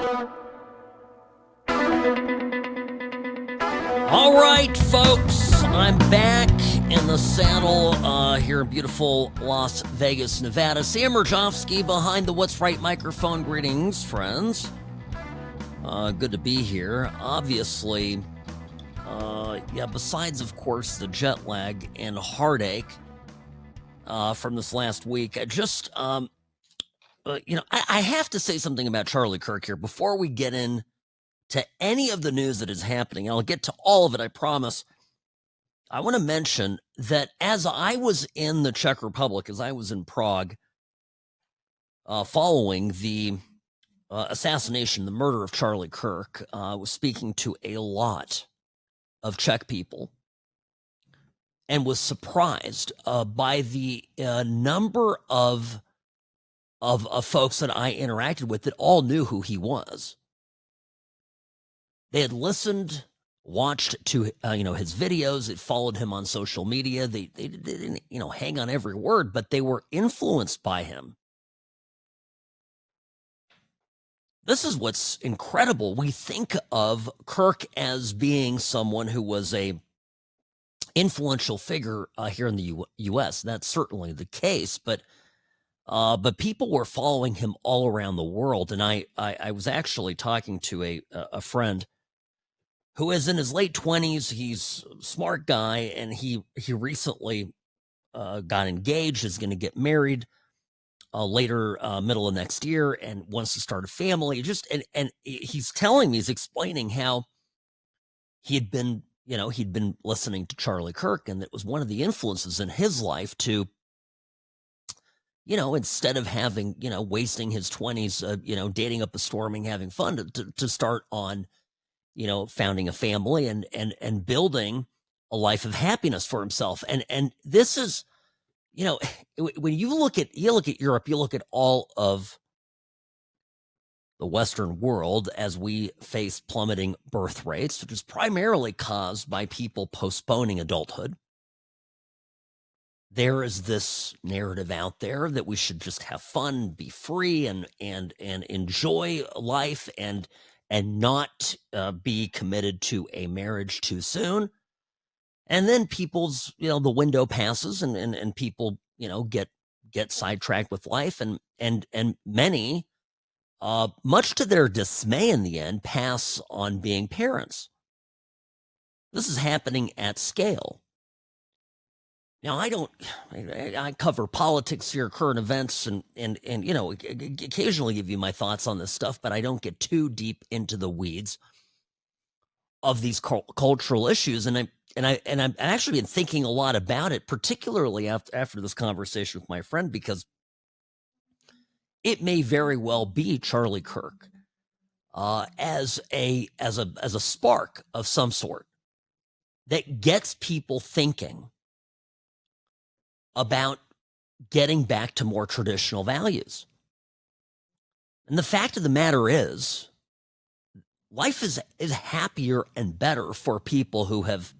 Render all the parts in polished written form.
All right, folks, I'm back in the saddle here in beautiful Las Vegas, Nevada. Sam Mirejovsky behind the What's Right microphone. Greetings, friends. Good to be here. Obviously, besides, of course, the jet lag and heartache from this last week, I have to say something about Charlie Kirk here before we get in to any of the news that is happening. I'll get to all of it, I promise. I want to mention that as I was in the Czech Republic, as I was in Prague, following the assassination, the murder of Charlie Kirk, I was speaking to a lot of Czech people and was surprised by the number of folks that I interacted with that all knew who he was. They had listened, watched to his videos. It followed him on social media. They didn't hang on every word, but they were influenced by him. This is what's incredible. We think of Kirk as being someone who was a influential figure here in the U.S. That's certainly the case, but people were following him all around the world. And I was actually talking to a friend who is in his late 20s. He's a smart guy, and he recently got engaged, is going to get married later, middle of next year, and wants to start a family. And he's telling me, he's explaining how he'd been listening to Charlie Kirk, and it was one of the influences in his life to, instead of having, wasting his 20s, dating up a storming, having fun, to start on, founding a family and building a life of happiness for himself. And this is, when you look at Europe, you look at all of the Western world as we face plummeting birth rates, which is primarily caused by people postponing adulthood. There is this narrative out there that we should just have fun, be free, and enjoy life, and not be committed to a marriage too soon. And then people's, the window passes, and people, get sidetracked with life, and many, much to their dismay in the end, pass on being parents. This is happening at scale. Now, I cover politics here, current events, and occasionally give you my thoughts on this stuff, but I don't get too deep into the weeds of these cultural issues. And I've actually been thinking a lot about it, particularly after this conversation with my friend, because it may very well be Charlie Kirk as a spark of some sort that gets people thinking about getting back to more traditional values. And the fact of the matter is, life is happier and better for people who have.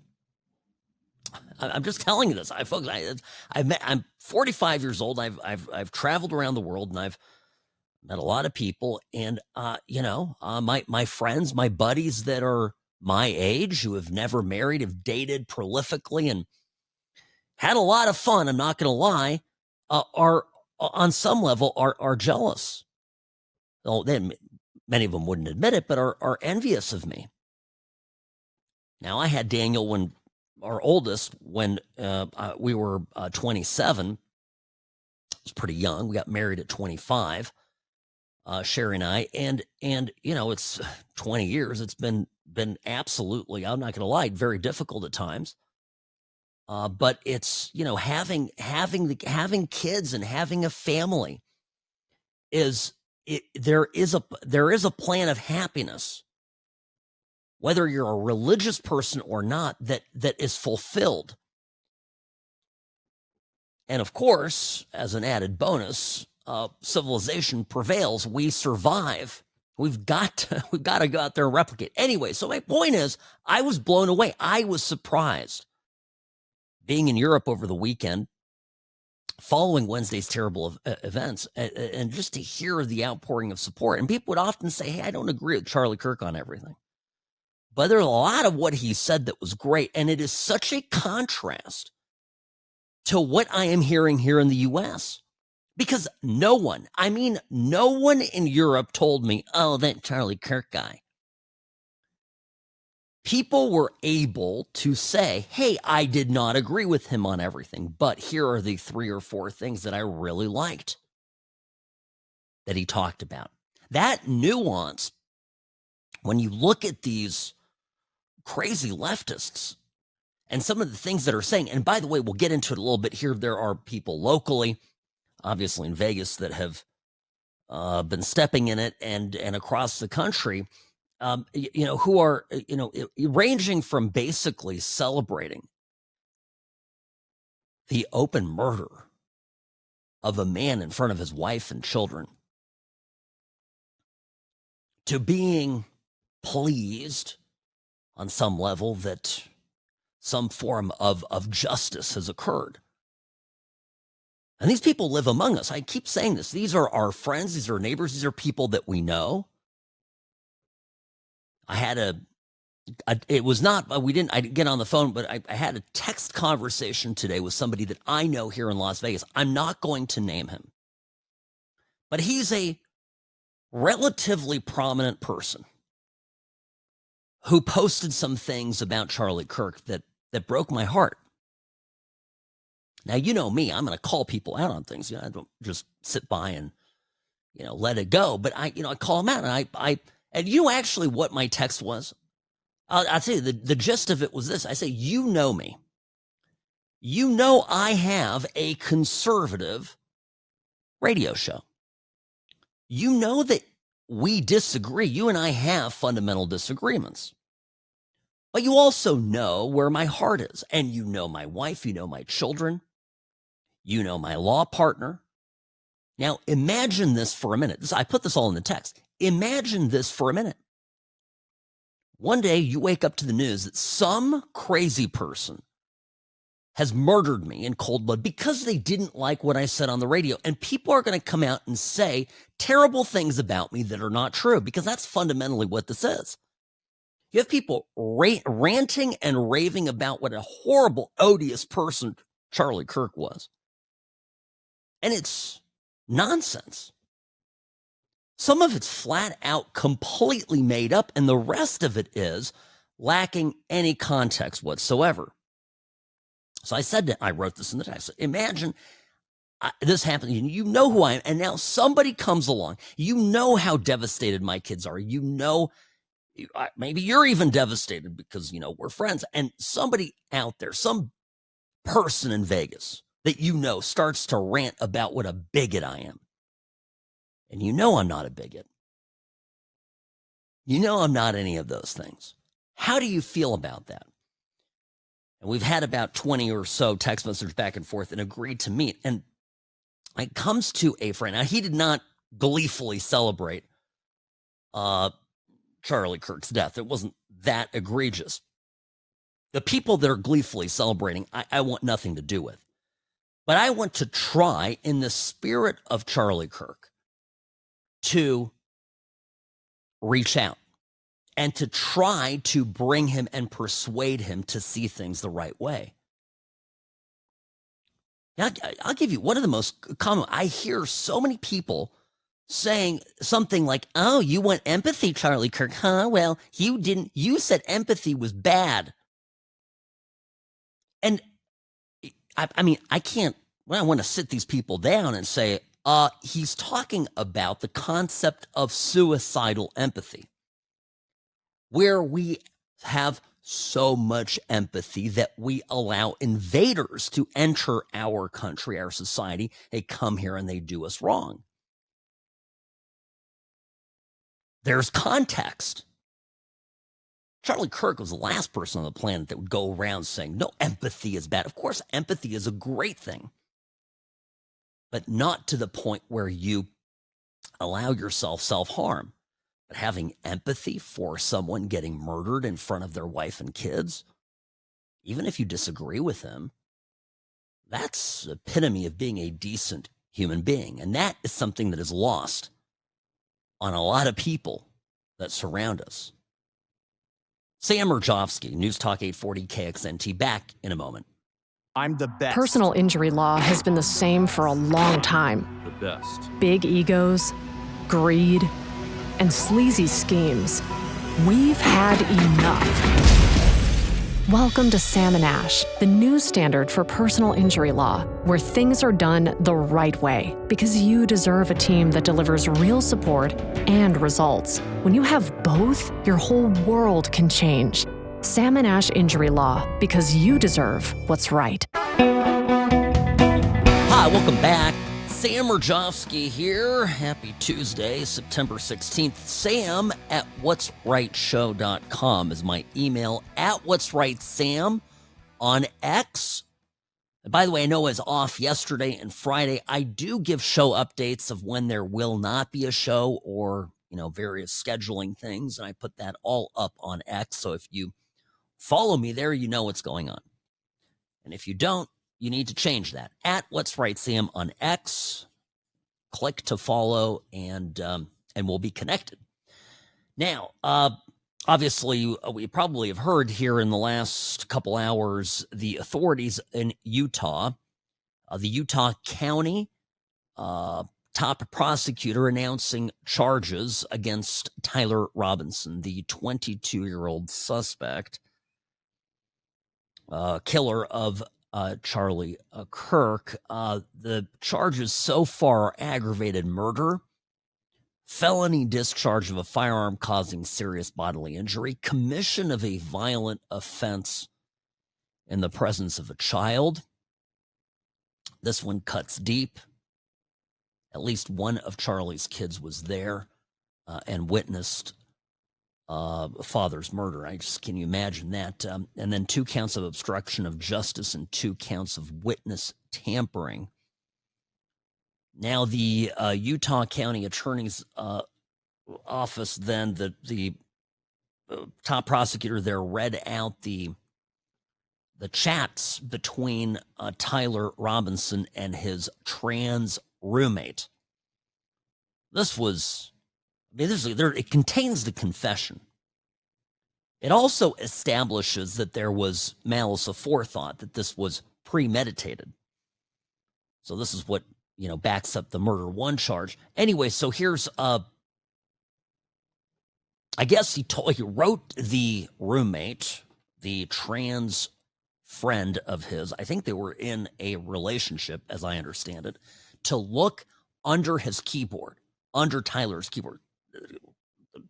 I'm just telling you this. I'm 45 years old. I've traveled around the world, and I've met a lot of people. And my friends, my buddies that are my age, who have never married, have dated prolifically, and had a lot of fun, I'm not going to lie, are on some level are jealous. Well, then many of them wouldn't admit it, but are envious of me. Now, I had Daniel, when our oldest, when we were 27. It was pretty young. We got married at 25, Sherry and I, and it's 20 years. It's been absolutely, I'm not going to lie, very difficult at times. But it's, having kids and having a family there is a plan of happiness, whether you're a religious person or not, that is fulfilled. And of course, as an added bonus, civilization prevails. We survive. We've got to go out there and replicate. Anyway, so my point is, I was blown away. I was surprised being in Europe over the weekend following Wednesday's terrible events, and just to hear the outpouring of support. And people would often say, hey, I don't agree with Charlie Kirk on everything. But there's a lot of what he said that was great. And it is such a contrast to what I am hearing here in the U.S. Because no one in Europe told me, oh, that Charlie Kirk guy. People were able to say, hey, I did not agree with him on everything, but here are the 3 or 4 things that I really liked that he talked about. That nuance, when you look at these crazy leftists and some of the things that are saying, and by the way, we'll get into it a little bit here. There are people locally, obviously in Vegas, that have been stepping in it, and across the country, who are, ranging from basically celebrating the open murder of a man in front of his wife and children to being pleased on some level that some form of justice has occurred. And these people live among us. I keep saying this. These are our friends. These are neighbors. These are people that we know. I didn't get on the phone, but I had a text conversation today with somebody that I know here in Las Vegas. I'm not going to name him, but he's a relatively prominent person who posted some things about Charlie Kirk that broke my heart. Now, you know me, I'm going to call people out on things. I don't just sit by and, let it go, but I call them out, and and you know actually what my text was? I'll tell you, the gist of it was this. I say, you know me. You know I have a conservative radio show. You know that we disagree. You and I have fundamental disagreements. But you also know where my heart is. And you know my wife, you know my children, you know my law partner. Now, imagine this for a minute. I put this all in the text. Imagine this for a minute. One day you wake up to the news that some crazy person has murdered me in cold blood because they didn't like what I said on the radio. And people are going to come out and say terrible things about me that are not true, because that's fundamentally what this is. You have people ranting and raving about what a horrible, odious person Charlie Kirk was. And it's nonsense. Some of it's flat out completely made up, and the rest of it is lacking any context whatsoever. So I wrote this in the text. Imagine this happened. You know who I am, and now somebody comes along. You know how devastated my kids are. You know, maybe you're even devastated because, we're friends. And somebody out there, some person in Vegas that starts to rant about what a bigot I am. And I'm not a bigot. I'm not any of those things. How do you feel about that? And we've had about 20 or so text messages back and forth and agreed to meet. And it comes to a friend. Now, he did not gleefully celebrate Charlie Kirk's death. It wasn't that egregious. The people that are gleefully celebrating, I want nothing to do with. But I want to try, in the spirit of Charlie Kirk, to reach out and to try to bring him and persuade him to see things the right way. Now, I'll give you one of the most common. I hear so many people saying something like, oh, you want empathy, Charlie Kirk, huh? Well, you didn't. You said empathy was bad. And I can't. Well, I want to sit these people down and say, he's talking about the concept of suicidal empathy, where we have so much empathy that we allow invaders to enter our country, our society. They come here and they do us wrong. There's context. Charlie Kirk was the last person on the planet that would go around saying, no, empathy is bad. Of course, empathy is a great thing, but not to the point where you allow yourself self-harm. But having empathy for someone getting murdered in front of their wife and kids, even if you disagree with him, That's the epitome of being a decent human being. And that is something that is lost on a lot of people that surround us. Sam Mirejovsky, News Talk 840 KXNT, back in a moment. I'm the best. Personal injury law has been the same for a long time. The best. Big egos, greed, and sleazy schemes. We've had enough. Welcome to Sam and Ash, the new standard for personal injury law, where things are done the right way, because you deserve a team that delivers real support and results. When you have both, your whole world can change. Sam and Ash Injury Law, because you deserve what's right. Hi, welcome back. Sam Mirejovsky here. Happy Tuesday, September 16th. Sam at what'srightshow.com is my email. At what'srightsam on X. And by the way, I know I was off yesterday and Friday. I do give show updates of when there will not be a show or, various scheduling things. And I put that all up on X. So if you follow me there, you know what's going on. And if you don't, you need to change that. At What's Right Sam on X. Click to follow, and we'll be connected. Now, obviously, we probably have heard here in the last couple hours, the authorities in Utah, the Utah County top prosecutor announcing charges against Tyler Robinson, the 22-year-old suspect, killer of Charlie Kirk. The charges so far are aggravated murder, felony discharge of a firearm causing serious bodily injury, commission of a violent offense in the presence of a child. This one cuts deep. At least one of Charlie's kids was there and witnessed father's murder. Can you imagine that? And then 2 counts of obstruction of justice and 2 counts of witness tampering. Now, the Utah County Attorney's Office, then the top prosecutor there read out the chats between Tyler Robinson and his trans roommate. It contains the confession. It also establishes that there was malice aforethought, that this was premeditated. So this is what, backs up the murder 1 charge. Anyway, so here's, I guess he wrote the roommate, the trans friend of his, I think they were in a relationship, as I understand it, to look under his keyboard, under Tyler's keyboard.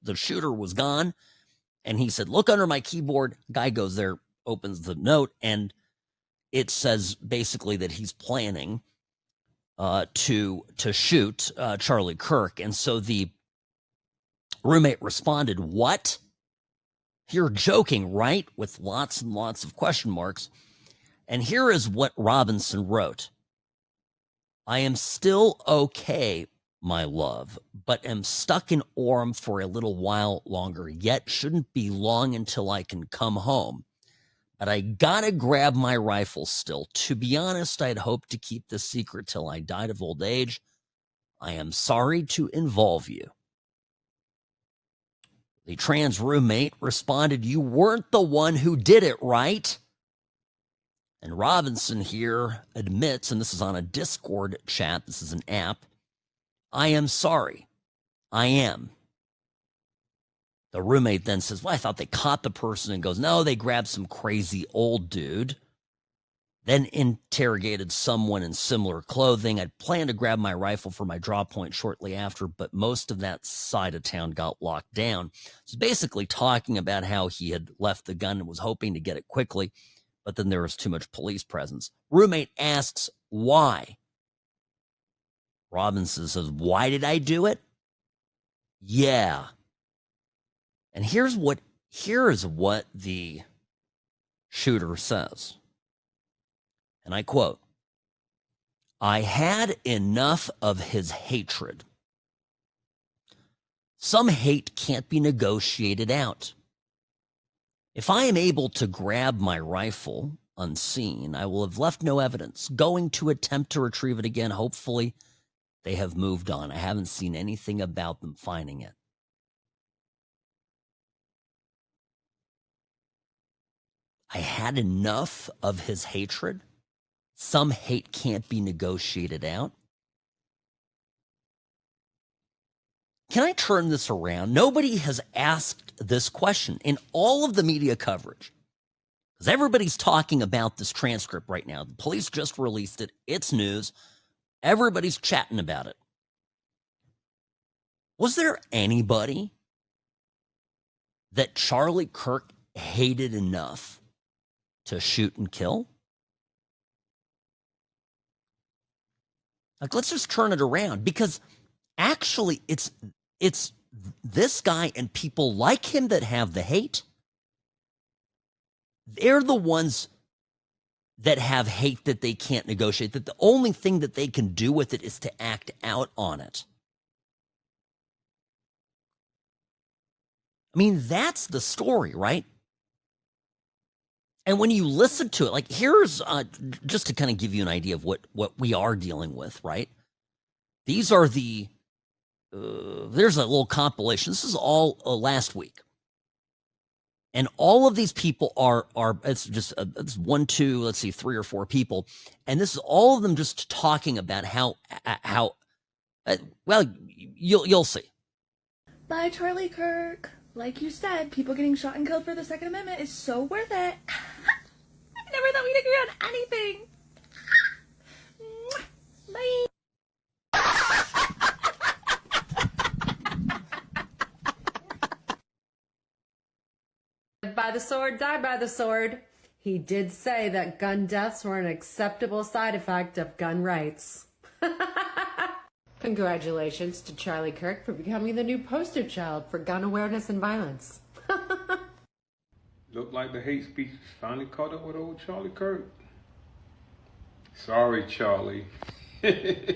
The shooter was gone, and he said, "Look under my keyboard." Guy goes there, opens the note, and it says basically that he's planning to shoot Charlie Kirk. And so the roommate responded, "What? You're joking, right?" with lots and lots of question marks. And here is what Robinson wrote. "I am still okay, my love, but am stuck in Orem for a little while longer, yet shouldn't be long until I can come home. But I gotta grab my rifle still. To be honest, I'd hoped to keep this secret till I died of old age. I am sorry to involve you." The trans roommate responded, "You weren't the one who did it, right?" And Robinson here admits, and this is on a Discord chat, this is an app, "I am sorry. I am." The roommate then says, "Well, I thought they caught the person," and goes, "No, they grabbed some crazy old dude. Then interrogated someone in similar clothing. I'd planned to grab my rifle for my draw point shortly after, but most of that side of town got locked down." So basically talking about how he had left the gun and was hoping to get it quickly, but then there was too much police presence. Roommate asks, "Why?" Robinson says, "Why did I do it? Yeah." And here is what the shooter says. And I quote, "I had enough of his hatred. Some hate can't be negotiated out. If I am able to grab my rifle, unseen. I will have left no evidence. Going to attempt to retrieve it again. Hopefully, they have moved on. I haven't seen anything about them finding it. I had enough of his hatred. Some hate can't be negotiated out. Can I turn this around? Nobody has asked this question in all of the media coverage, because everybody's talking about this transcript right now. The police just released it. It's news. Everybody's chatting about it. Was there anybody that Charlie Kirk hated enough to shoot and kill? Like, let's just turn it around, because actually it's this guy and people like him that have the hate. They're the ones that have hate that they can't negotiate, that the only thing that they can do with it is to act out on it. I mean, that's the story, right? And when you listen to it, like, here's just to kind of give you an idea of what we are dealing with, right? These are the there's a little compilation. This is all last week. And all of these people are it's just it's 1, 2, let's see, 3 or 4 people. And this is all of them just talking about how well, you'll see. Bye, Charlie Kirk. Like you said, people getting shot and killed for the Second Amendment is so worth it. I never thought we'd agree on anything. Bye. By the sword, die by the sword. He did say that gun deaths were an acceptable side effect of gun rights. Congratulations to Charlie Kirk for becoming the new poster child for gun awareness and violence. Looked like the hate speech finally caught up with old Charlie Kirk. Sorry, Charlie. I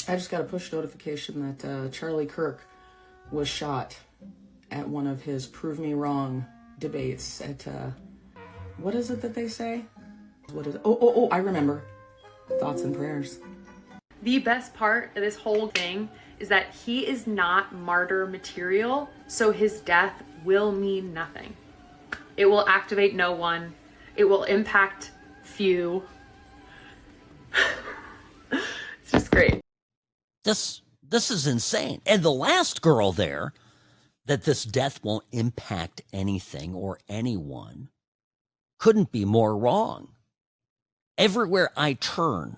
just got a push notification that Charlie Kirk was shot at one of his Prove Me Wrong debates at, what is it that they say? What is it? Oh, I remember. Thoughts and prayers. The best part of this whole thing is that he is not martyr material, so his death will mean nothing. It will activate no one. It will impact few. It's just great. This is insane. And the last girl there, that this death won't impact anything or anyone, couldn't be more wrong. Everywhere I turn,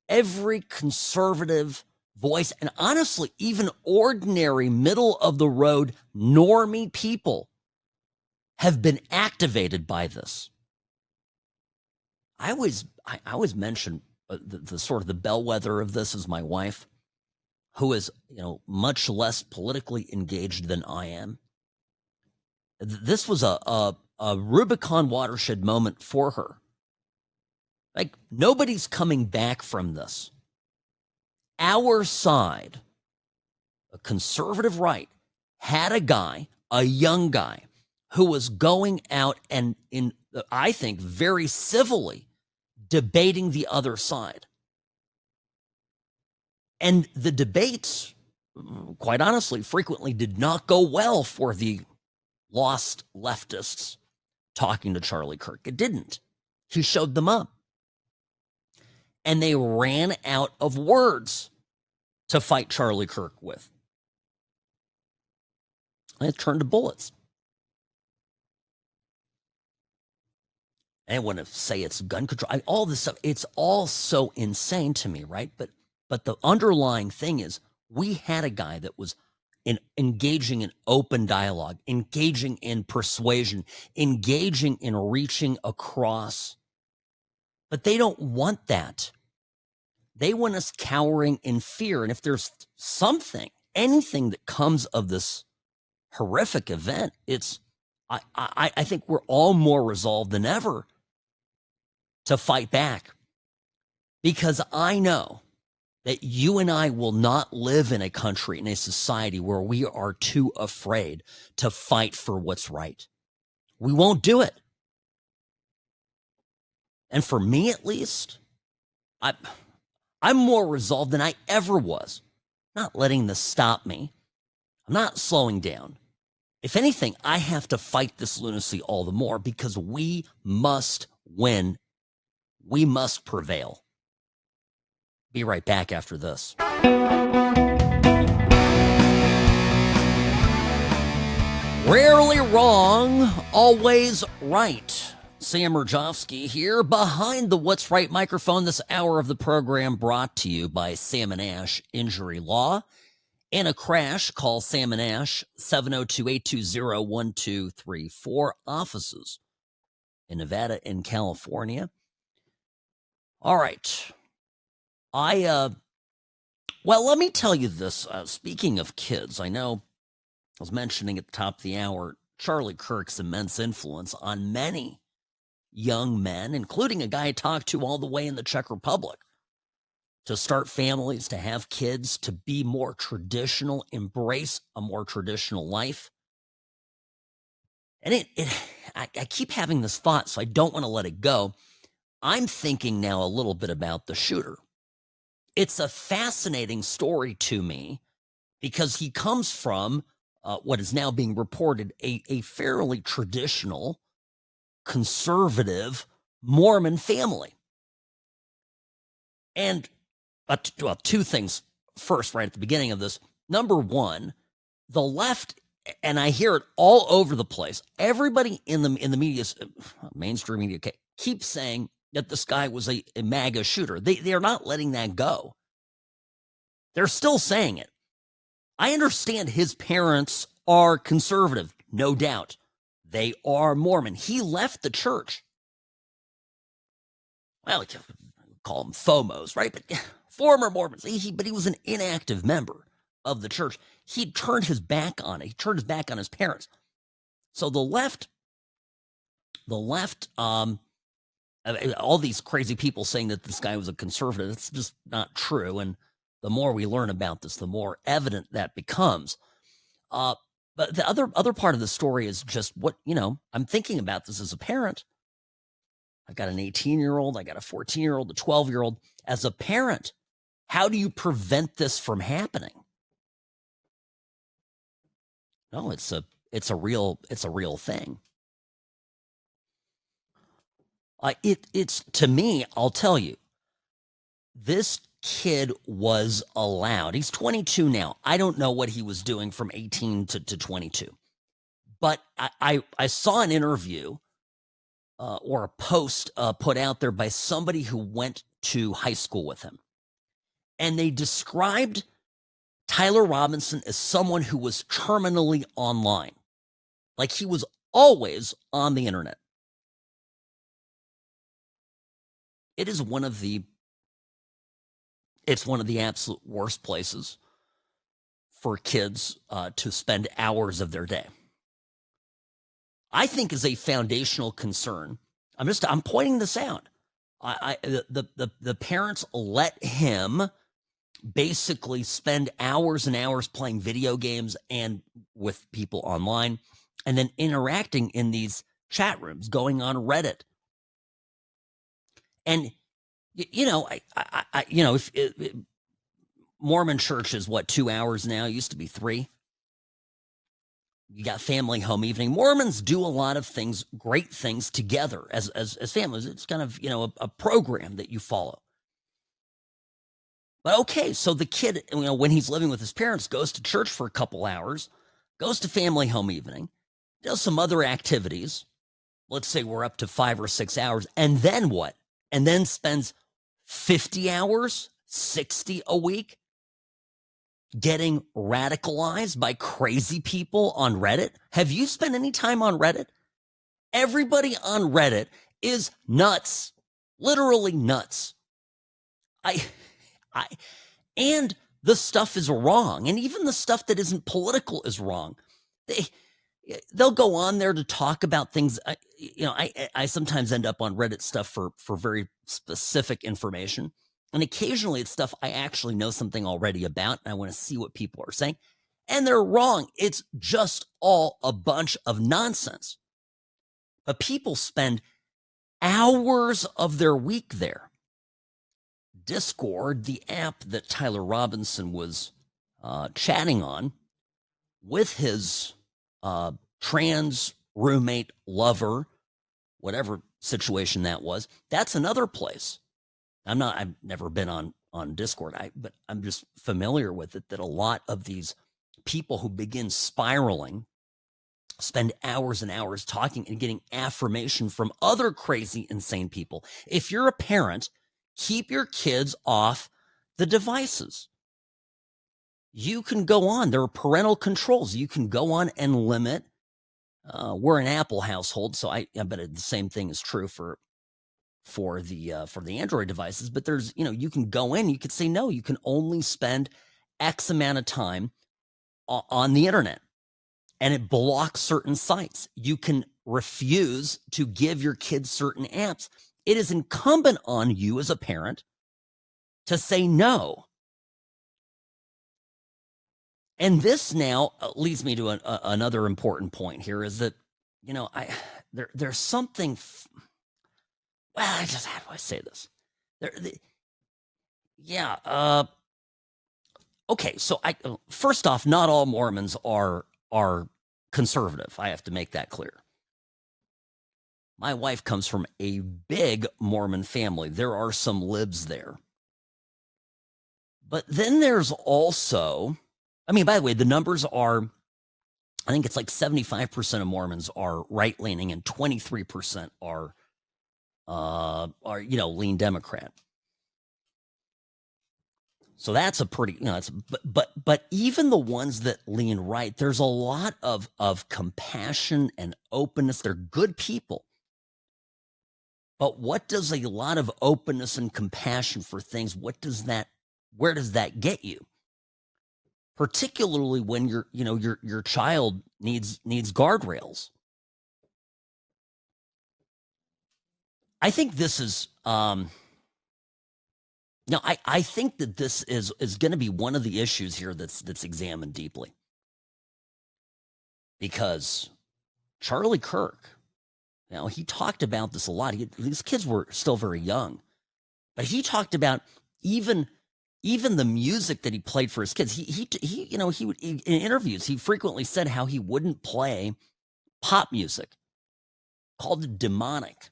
every conservative voice, and honestly, even ordinary middle-of-the-road normie people have been activated by this. I always mention the sort of the bellwether of this is my wife, who is, much less politically engaged than I am. This was a Rubicon watershed moment for her. Like, nobody's coming back from this. Our side, a conservative right, had a guy, a young guy, who was going out and, I think, very civilly debating the other side. And the debates, quite honestly, frequently did not go well for the lost leftists talking to Charlie Kirk. It didn't. He showed them up. And they ran out of words to fight Charlie Kirk with. And it turned to bullets. I want to say it's gun control. All this stuff, it's all so insane to me, right? But the underlying thing is, we had a guy that was engaging in open dialogue, engaging in persuasion, engaging in reaching across. But they don't want that. They want us cowering in fear. And if there's anything that comes of this horrific event, I think we're all more resolved than ever to fight back. Because I know that you and I will not live in a country, in a society where we are too afraid to fight for what's right. We won't do it. And for me, at least, I'm more resolved than I ever was. Not letting this stop me. I'm not slowing down. If anything, I have to fight this lunacy all the more because we must win. We must prevail. Be right back after this. Rarely wrong, always right. Sam Mirejovsky here behind the What's Right microphone. This hour of the program brought to you by Sam & Ash Injury Law. In a crash, call Sam & Ash 702-820-1234. Offices in Nevada and California. All right. Well, let me tell you this. Speaking of kids, I know I was mentioning at the top of the hour, Charlie Kirk's immense influence on many young men, including a guy I talked to all the way in the Czech Republic, to start families, to have kids, to be more traditional, embrace a more traditional life. And I keep having this thought, so I don't want to let it go. I'm thinking now a little bit about the shooter. It's a fascinating story to me because he comes from what is now being reported a fairly traditional, conservative Mormon family. And two things first, right at the beginning of this. Number one, the left, and I hear it all over the place. Everybody in the media, mainstream media, keeps saying that this guy was a MAGA shooter. They are not letting that go. They're still saying it. I understand his parents are conservative, no doubt. They are Mormon. He left the church. Well, you call them FOMOs, right? But former Mormons. But he was an inactive member of the church. He turned his back on it. He turned his back on his parents. So the left, all these crazy people saying that this guy was a conservative, it's just not true. And the more we learn about this, the more evident that becomes. But the other part of the story is just what, I'm thinking about this as a parent. I got an 18-year-old, I got a 14-year-old, a 12-year-old. As a parent, how do you prevent this from happening? No, it's a real thing. It's to me, I'll tell you, this kid was allowed. He's 22 now. I don't know what he was doing from 18 to 22. But I saw an interview or a post put out there by somebody who went to high school with him. And they described Tyler Robinson as someone who was terminally online. Like he was always on the internet. It's one of the absolute worst places for kids to spend hours of their day. I think is a foundational concern. I'm pointing this out. The parents let him basically spend hours and hours playing video games and with people online, and then interacting in these chat rooms, going on Reddit. And Mormon church is what, 2 hours now? It used to be 3. You got family home evening. Mormons do a lot of things, great things together as families. It's kind of, a program that you follow. But okay, so the kid, when he's living with his parents, goes to church for a couple hours, goes to family home evening, does some other activities. Let's say we're up to 5 or 6 hours. And then what? And then spends 50 hours, 60 a week getting radicalized by crazy people on Reddit. Have you spent any time on Reddit? Everybody on Reddit is nuts. Literally nuts. And the stuff is wrong. And even the stuff that isn't political is wrong. They'll go on there to talk about things. I sometimes end up on Reddit stuff for very specific information. And occasionally it's stuff I actually know something already about, and I want to see what people are saying. And they're wrong. It's just all a bunch of nonsense. But people spend hours of their week there. Discord, the app that Tyler Robinson was chatting on with his trans roommate, lover, whatever situation that was, that's another place. I've never been on Discord, but I'm just familiar with it, that a lot of these people who begin spiraling spend hours and hours talking and getting affirmation from other crazy, insane people. If you're a parent, keep your kids off the devices. You can go on. There are parental controls. You can go on and limit. We're an Apple household, so I bet the same thing is true for the Android devices. But there's, you can go in. You could say no. You can only spend X amount of time on the internet, and it blocks certain sites. You can refuse to give your kids certain apps. It is incumbent on you as a parent to say no. And this now leads me to another important point here, is that, there's something, how do I say this? Okay, so first off, not all Mormons are conservative. I have to make that clear. My wife comes from a big Mormon family. There are some libs there. But then there's also, by the way, the numbers are, I think it's like 75% of Mormons are right-leaning and 23% are lean Democrat. So that's a pretty, but even the ones that lean right, there's a lot of compassion and openness. They're good people. But what does a lot of openness and compassion for things, where does that get you? Particularly when your child needs guardrails. I think this is, I think that this is going to be one of the issues here that's examined deeply. Because Charlie Kirk, he talked about this a lot. These kids were still very young, but he talked about even the music that he played for his kids. He would, in interviews, he frequently said how he wouldn't play pop music, called it demonic.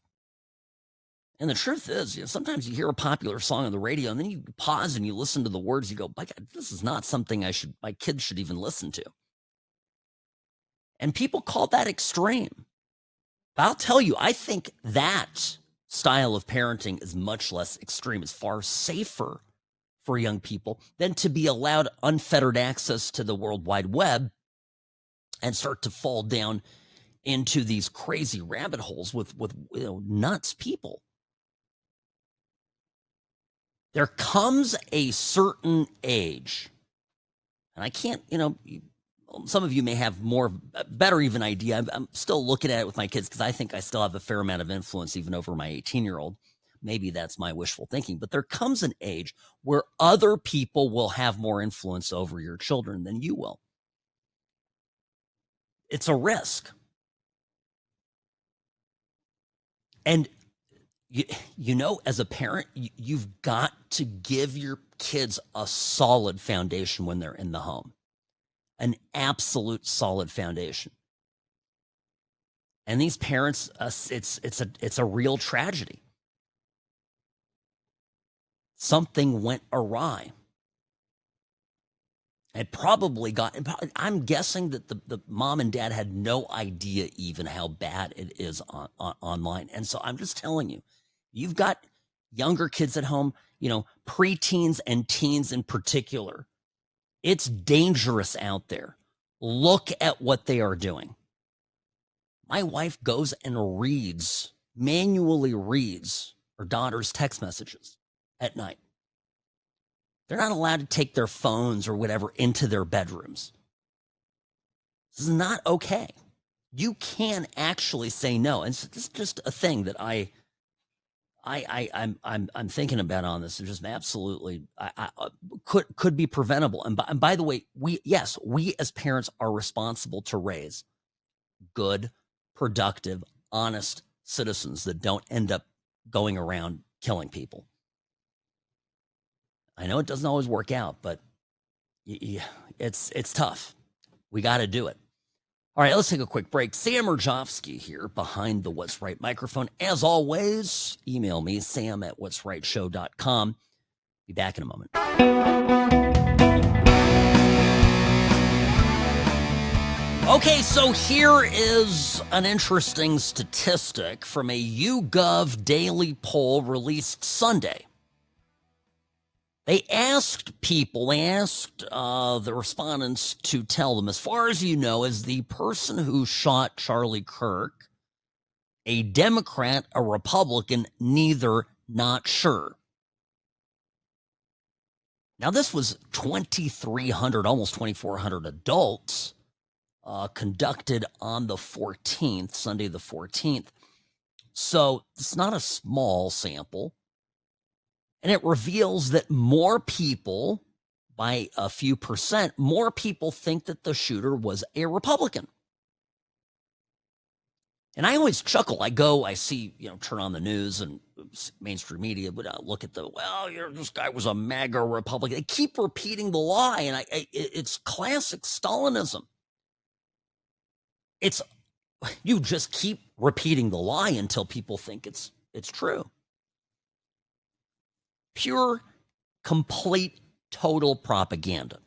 And the truth is, sometimes you hear a popular song on the radio and then you pause and you listen to the words. You go, my God, this is not something my kids should even listen to. And people call that extreme. But I'll tell you, I think that style of parenting is much less extreme. It's far safer for young people than to be allowed unfettered access to the World Wide Web and start to fall down into these crazy rabbit holes with nuts people. There comes a certain age, and I can't, some of you may have better even idea. I'm still looking at it with my kids because I think I still have a fair amount of influence even over my 18-year-old. Maybe that's my wishful thinking, but there comes an age where other people will have more influence over your children than you will. It's a risk. And as a parent, you've got to give your kids a solid foundation when they're in the home, an absolute solid foundation. And these parents, it's a real tragedy. Something went awry. It probably I'm guessing that the mom and dad had no idea even how bad it is online. And so I'm just telling you, you've got younger kids at home, preteens and teens in particular. It's dangerous out there. Look at what they are doing. My wife goes and manually reads her daughter's text messages at night. They're not allowed to take their phones or whatever into their bedrooms. This is not okay. You can actually say no. And it's just a thing that I'm thinking about on this. It's just absolutely could be preventable. And by the way, we as parents are responsible to raise good, productive, honest citizens that don't end up going around killing people. I know it doesn't always work out, but it's tough. We got to do it. All right, let's take a quick break. Sam Mirejovsky here behind the What's Right microphone. As always, email me, sam@whatsrightshow.com. Be back in a moment. Okay, so here is an interesting statistic from a YouGov daily poll released Sunday. They asked the respondents to tell them, as far as you know, is the person who shot Charlie Kirk a Democrat, a Republican, neither, not sure. Now, this was 2,300, almost 2,400 adults conducted on the 14th, Sunday the 14th. So it's not a small sample. And it reveals that more people, by a few percent, more people think that the shooter was a Republican. And I always chuckle. I see, turn on the news and mainstream media, but I look at this guy was a MAGA Republican. They keep repeating the lie, and it's classic Stalinism. You just keep repeating the lie until people think it's true. Pure, complete, total propaganda.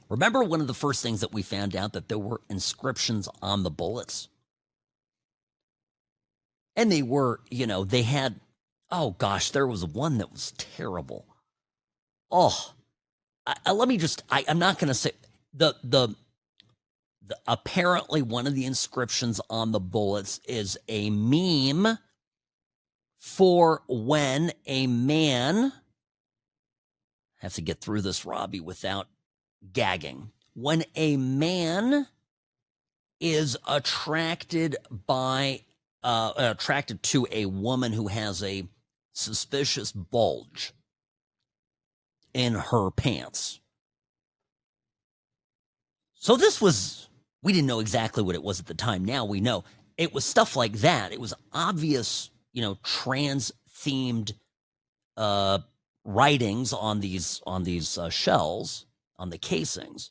Remember one of the first things that we found out, that there were inscriptions on the bullets? And they were, they had, there was one that was terrible. Let me just, I'm not going to say, apparently one of the inscriptions on the bullets is a meme for when a man, I have to get through this, Robbie, without gagging. When a man is attracted to a woman who has a suspicious bulge in her pants. So we didn't know exactly what it was at the time. Now we know. It was stuff like that. It was obvious, trans-themed writings on these shells, on the casings.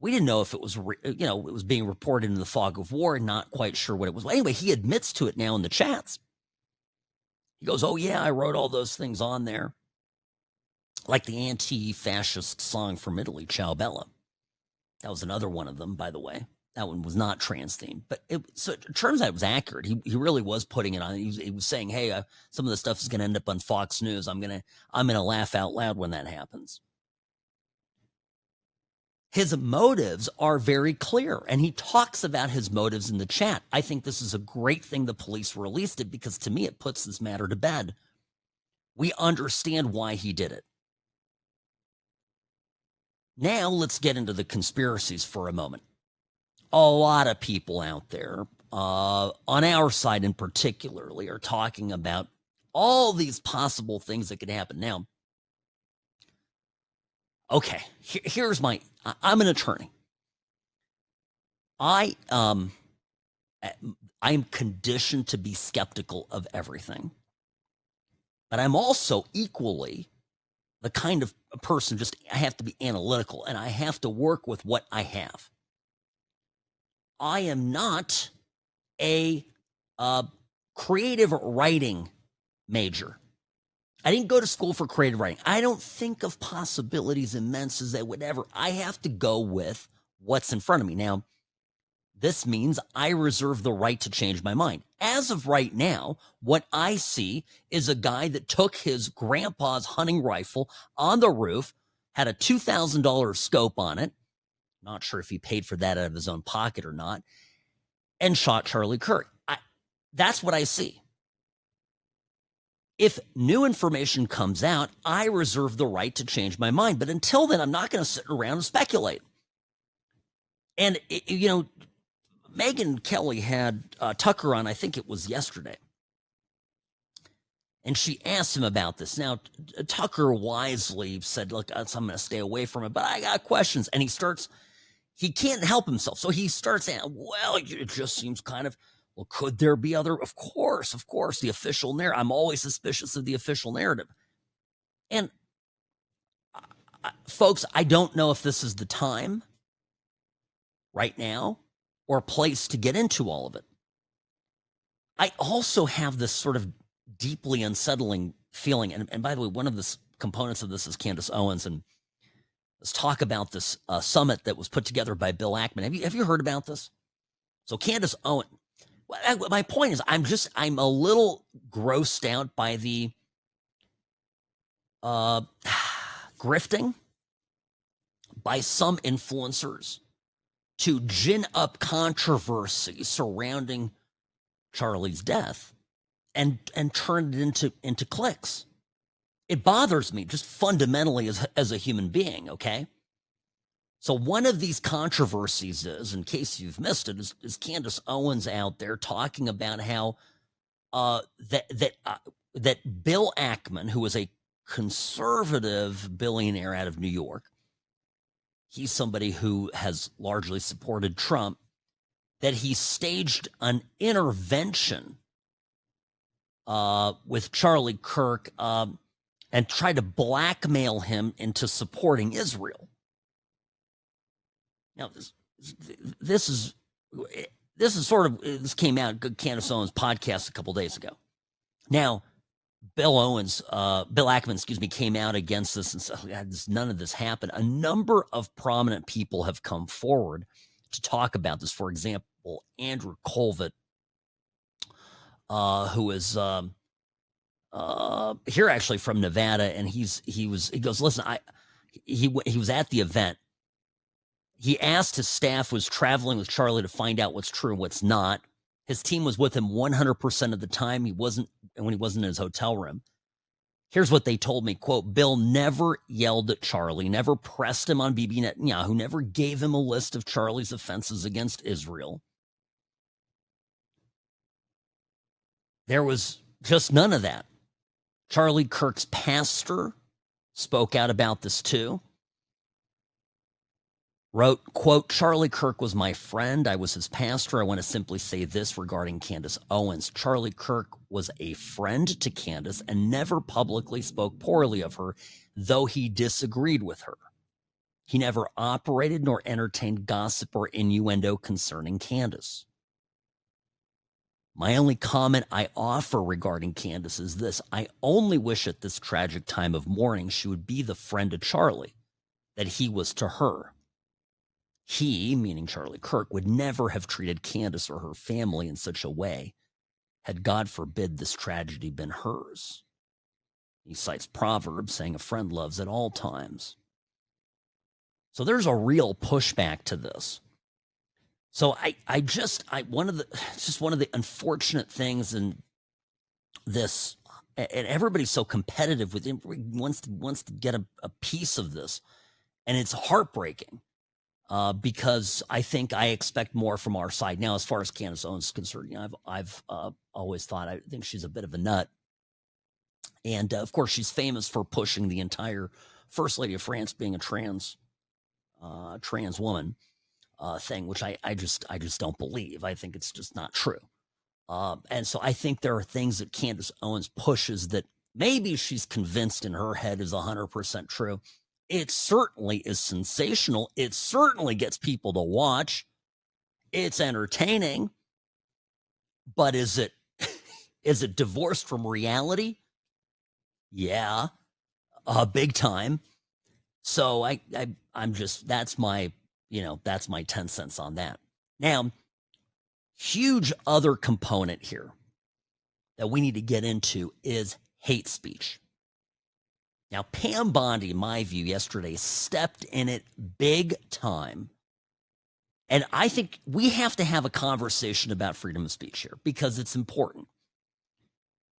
We didn't know if it was, it was being reported in the fog of war, not quite sure what it was. Anyway, he admits to it now in the chats. He goes, oh yeah, I wrote all those things on there. Like the anti-fascist song from Italy, Ciao Bella. That was another one of them, by the way. That one was not trans-themed. But so it turns out it was accurate. He really was putting it on. He was saying, hey, some of the stuff is going to end up on Fox News. I'm gonna laugh out loud when that happens. His motives are very clear, and he talks about his motives in the chat. I think this is a great thing the police released it, because to me it puts this matter to bed. We understand why he did it. Now let's get into the conspiracies for a moment. A lot of people out there, on our side in particularly, are talking about all these possible things that could happen. Now, okay, I'm an attorney. I am conditioned to be skeptical of everything. But I'm also equally the kind of person, I have to be analytical, and I have to work with what I have. I am not a creative writing major. I didn't go to school for creative writing. I don't think of possibilities immense as they would ever. I have to go with what's in front of me. Now, this means I reserve the right to change my mind. As of right now, what I see is a guy that took his grandpa's hunting rifle on the roof, had a $2,000 scope on it, not sure if he paid for that out of his own pocket or not, and shot Charlie Kirk. That's what I see. If new information comes out, I reserve the right to change my mind. But until then, I'm not going to sit around and speculate. And, Megyn Kelly had Tucker on, I think it was yesterday. And she asked him about this. Now, Tucker wisely said, look, I'm going to stay away from it, but I got questions. And he can't help himself. So he starts saying, well, it just seems kind of, Well, could there be other? Of course, the official narrative. I'm always suspicious of the official narrative. And folks, I don't know if this is the time right now or place to get into all of it. I also have this sort of deeply unsettling feeling. And by the way, one of the components of this is Candace Owens. And let's talk about this summit that was put together by Bill Ackman. Have you heard about this? So Candace Owens, my point is I'm a little grossed out by the grifting by some influencers to gin up controversy surrounding Charlie's death and turn it into clicks. It bothers me just fundamentally as a human being, okay? So one of these controversies is, in case you've missed it, is Candace Owens out there talking about how that Bill Ackman, who was a conservative billionaire out of New York, he's somebody who has largely supported Trump, that he staged an intervention with Charlie Kirk and tried to blackmail him into supporting Israel. Now, this came out in Candace Owens' podcast a couple days ago. Now, Bill Ackman, came out against this and said, none of this happened. A number of prominent people have come forward to talk about this. For example, Andrew Colvett, who is here actually from Nevada, and he goes, listen, he was at the event. He asked his staff was traveling with Charlie to find out what's true and what's not. His team was with him 100% of the time. When he wasn't in his hotel room. Here's what they told me, quote, Bill never yelled at Charlie, never pressed him on Bibi Netanyahu, never gave him a list of Charlie's offenses against Israel. There was just none of that. Charlie Kirk's pastor spoke out about this too. Wrote, quote, Charlie Kirk was my friend. I was his pastor. I want to simply say this regarding Candace Owens. Charlie Kirk was a friend to Candace and never publicly spoke poorly of her, though he disagreed with her. He never operated nor entertained gossip or innuendo concerning Candace. My only comment I offer regarding Candace is this. I only wish at this tragic time of mourning she would be the friend to Charlie that he was to her. He, meaning Charlie Kirk, would never have treated Candace or her family in such a way had, God forbid, this tragedy been hers. He cites Proverbs saying a friend loves at all times. So there's a real pushback to this. So one of the unfortunate things in this, and everybody's so competitive with him, wants to get a piece of this, and it's heartbreaking. Because I think I expect more from our side. Now, as far as Candace Owens is concerned, I've always thought, I think she's a bit of a nut. And, of course, she's famous for pushing the entire First Lady of France being a trans woman thing, which I just don't believe. I think it's just not true. And so I think there are things that Candace Owens pushes that maybe she's convinced in her head is 100% true. It certainly is sensational. It certainly gets people to watch. It's entertaining. But is it divorced from reality? Yeah, big time. So I'm just, that's my 10 cents on that. Now, huge other component here that we need to get into is hate speech. Now, Pam Bondi, in my view, yesterday stepped in it big time. And I think we have to have a conversation about freedom of speech here because it's important.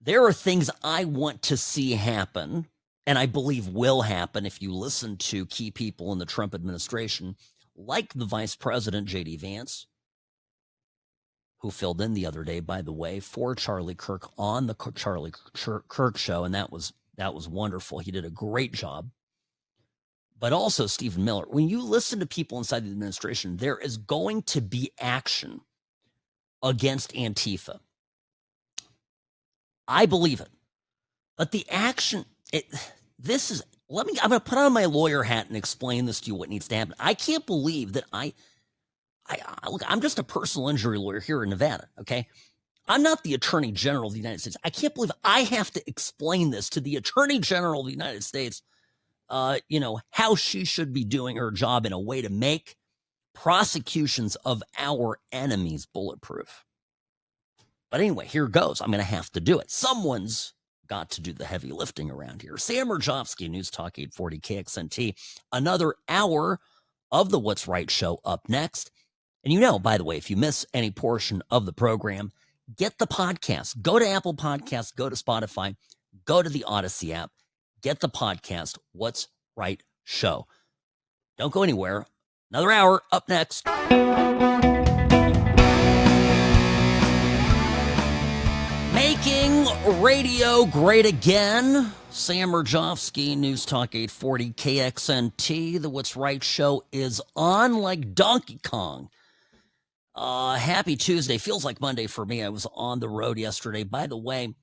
There are things I want to see happen, and I believe will happen if you listen to key people in the Trump administration, like the Vice President, J.D. Vance, who filled in the other day, by the way, for Charlie Kirk on the Charlie Kirk show, and that was wonderful. He did a great job. But also Stephen Miller. When you listen to people inside the administration, there is going to be action against Antifa. I believe it. But the action, I'm going to put on my lawyer hat and explain this to you, what needs to happen. I can't believe that look, I'm just a personal injury lawyer here in Nevada, okay? I'm not the Attorney General of the United States. I can't believe I have to explain this to the Attorney General of the United States, how she should be doing her job in a way to make prosecutions of our enemies bulletproof. But anyway, here goes. I'm going to have to do it. Someone's got to do the heavy lifting around here. Sam Mirejovsky, News Talk 840 KXNT. Another hour of the What's Right show up next. And by the way, if you miss any portion of the program, get the podcast. Go to Apple Podcasts, go to Spotify, go to the Odyssey app, get the podcast, What's Right show. Don't go anywhere. Another hour up next. Making radio great again. Sam Mirejovsky, News Talk 840 KXNT. The What's Right show is on like Donkey Kong. Happy Tuesday. Feels like Monday for me. I was on the road yesterday. By the way,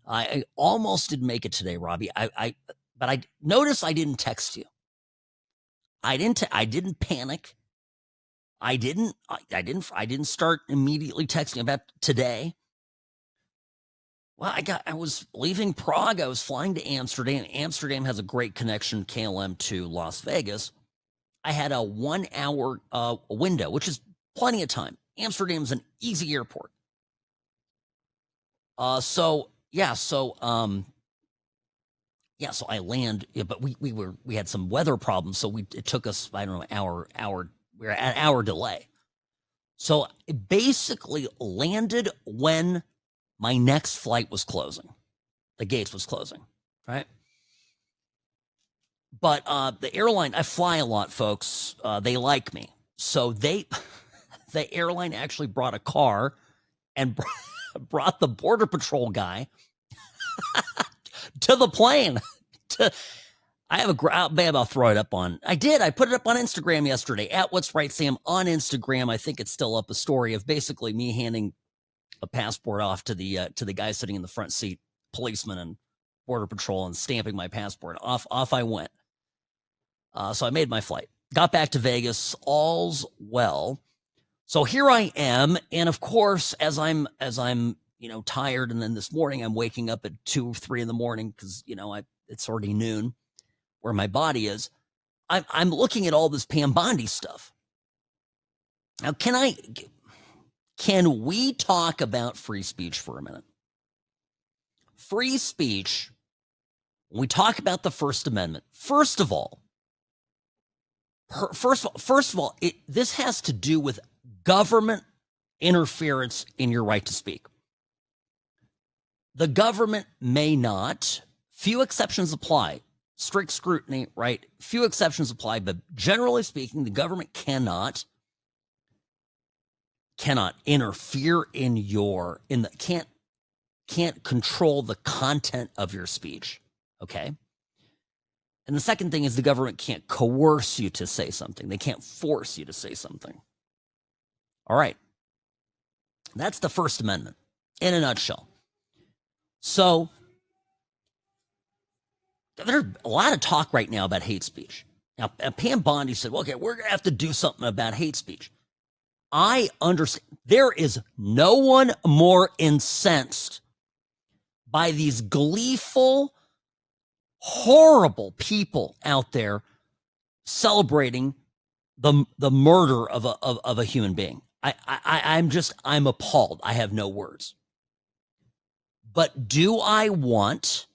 I almost didn't make it today, Robbie. But I noticed I didn't text you. I didn't panic. I didn't start immediately texting about today. Well, I was leaving Prague. I was flying to Amsterdam. Amsterdam has a great connection, KLM, to Las Vegas. I had a 1 hour window, which is plenty of time. Amsterdam's an easy airport. So I land, but we had some weather problems, so it took us, I don't know, hour. We were at an hour delay. So it basically landed when my next flight was closing. The gates was closing, right? But the airline, I fly a lot, folks. They like me. So the airline actually brought a car and brought the Border Patrol guy to the plane. I have babe, I'll throw it up on. I put it up on Instagram yesterday, at What's Right Sam on Instagram. I think it's still up, a story of basically me handing a passport off to the guy sitting in the front seat, policeman and Border Patrol, and stamping my passport. Off I went. So I made my flight. Got back to Vegas. All's well. So here I am, and of course, as I'm tired, and then this morning I'm waking up at 2 or 3 in the morning because it's already noon where my body is. I'm looking at all this Pam Bondi stuff. Now, can we talk about free speech for a minute? Free speech, when we talk about the First Amendment, first of all, this has to do with government interference in your right to speak. The government may not, few exceptions apply, strict scrutiny, right? Few exceptions apply, but generally speaking, the government cannot interfere can't control the content of your speech, okay? And the second thing is the government can't coerce you to say something. They can't force you to say something. All right. That's the First Amendment in a nutshell. So there's a lot of talk right now about hate speech. Now, Pam Bondi said, well, okay, we're going to have to do something about hate speech. I understand. There is no one more incensed by these gleeful, horrible people out there celebrating the murder of a human being. I'm appalled. I have no words. But do I want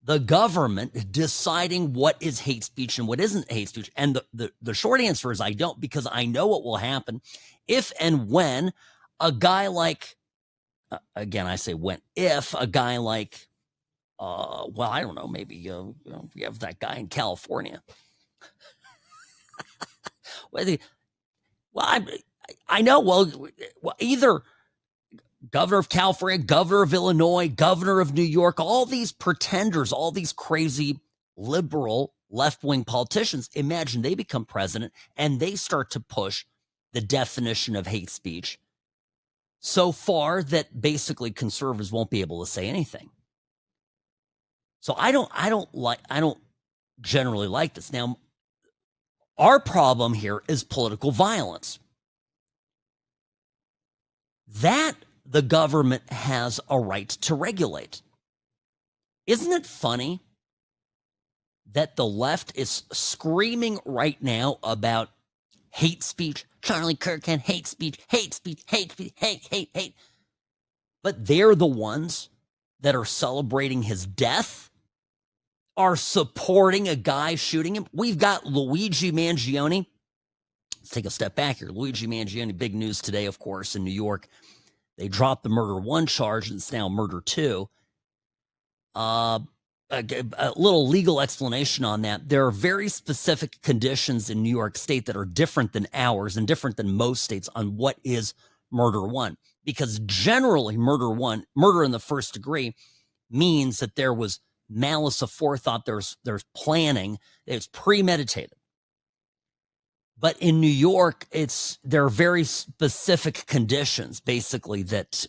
the government deciding what is hate speech and what isn't hate speech? And the short answer is I don't, because I know what will happen if and when a guy like, again, I say when, if a guy like, well, I don't know, maybe we have that guy in California. I know, well, either governor of California, governor of Illinois, governor of New York, all these pretenders, all these crazy liberal left-wing politicians, imagine they become president and they start to push the definition of hate speech so far that basically conservatives won't be able to say anything. So I don't generally like this. Now, our problem here is political violence. That the government has a right to regulate. Isn't it funny that the left is screaming right now about hate speech? Charlie Kirk had hate speech, hate speech, hate speech, hate. But they're the ones that are celebrating his death, are supporting a guy shooting him. We've got Luigi Mangione. Let's take a step back here. Luigi Mangione, big news today, of course, in New York. They dropped the murder 1 charge, and it's now murder 2. A little legal explanation on that. There are very specific conditions in New York State that are different than ours and different than most states on what is murder 1. Because generally, murder in the first degree, means that there was malice aforethought, there's planning, it's premeditated. But in New York, there are very specific conditions, basically, that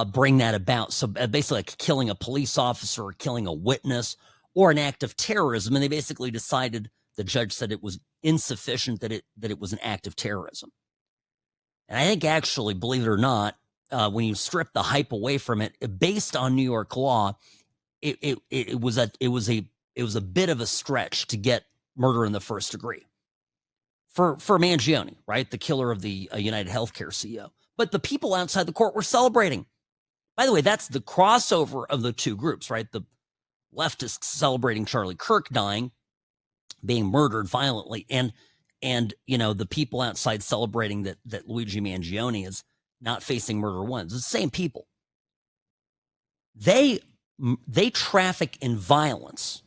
bring that about. So basically, like killing a police officer or killing a witness or an act of terrorism, and they basically decided, the judge said it was insufficient that it was an act of terrorism. And I think, actually, believe it or not, when you strip the hype away from it, based on New York law, it was a bit of a stretch to get murder in the first degree for Mangione, right? The killer of the United Healthcare CEO. But the people outside the court were celebrating. By the way, that's the crossover of the two groups, right? The leftists celebrating Charlie Kirk dying, being murdered violently, and the people outside celebrating that Luigi Mangione is not facing murder 1. It's the same people. They traffic in violence.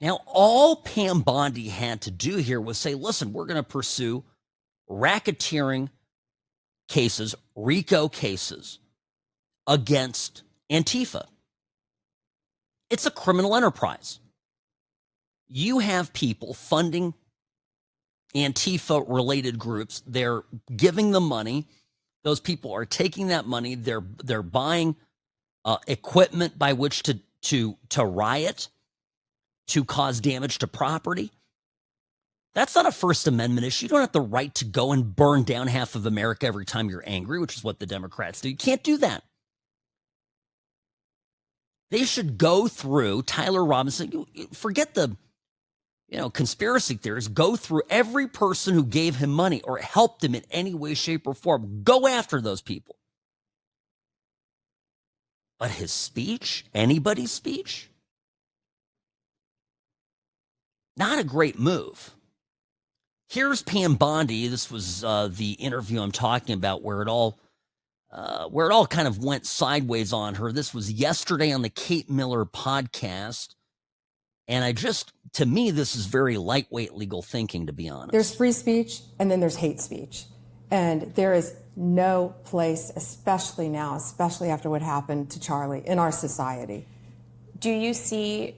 Now, all Pam Bondi had to do here was say, listen, we're going to pursue racketeering cases, RICO cases, against Antifa. It's a criminal enterprise. You have people funding Antifa-related groups. They're giving them money. Those people are taking that money. They're buying equipment by which to riot, to cause damage to property. That's not a First Amendment issue. You don't have the right to go and burn down half of America every time you're angry, which is what the Democrats do. You can't do that. They should go through Tyler Robinson. Forget the conspiracy theories. Go through every person who gave him money or helped him in any way, shape, or form. Go after those people. But his speech, anybody's speech, not a great move. Here's Pam Bondi. This was the interview I'm talking about, where it all kind of went sideways on her. This was yesterday on the Kate Miller podcast. And to me, this is very lightweight legal thinking, to be honest. There's free speech and then there's hate speech. And there is no place, especially now, especially after what happened to Charlie, in our society. Do you see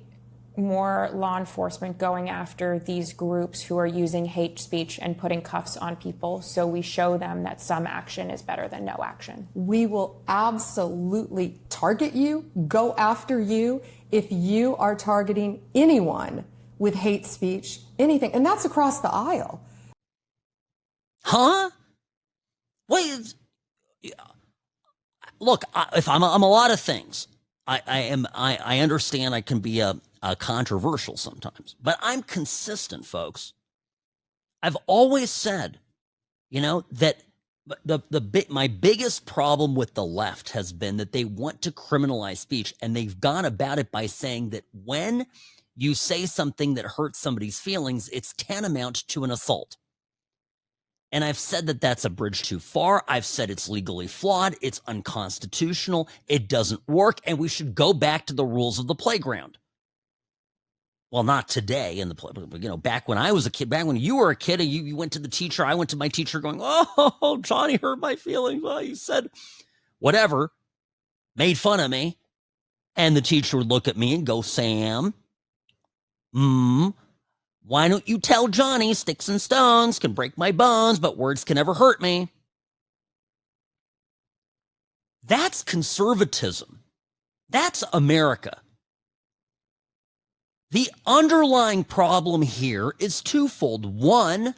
more law enforcement going after these groups who are using hate speech and putting cuffs on people, so we show them that some action is better than no action? We will absolutely target you, go after you, if you are targeting anyone with hate speech, anything. And that's across the aisle. Huh? Wait. Look, I'm a lot of things. I understand I can be a controversial sometimes, but I'm consistent, folks. I've always said, that my biggest problem with the left has been that they want to criminalize speech, and they've gone about it by saying that when you say something that hurts somebody's feelings, it's tantamount to an assault. And I've said that that's a bridge too far. I've said it's legally flawed. It's unconstitutional. It doesn't work. And we should go back to the rules of the playground. Well, not today in the back when I was a kid, back when you were a kid and you went to the teacher, I went to my teacher going, oh, Johnny hurt my feelings. Well, you said whatever, made fun of me. And the teacher would look at me and go, Sam, Why don't you tell Johnny sticks and stones can break my bones, but words can never hurt me? That's conservatism. That's America. The underlying problem here is twofold. One,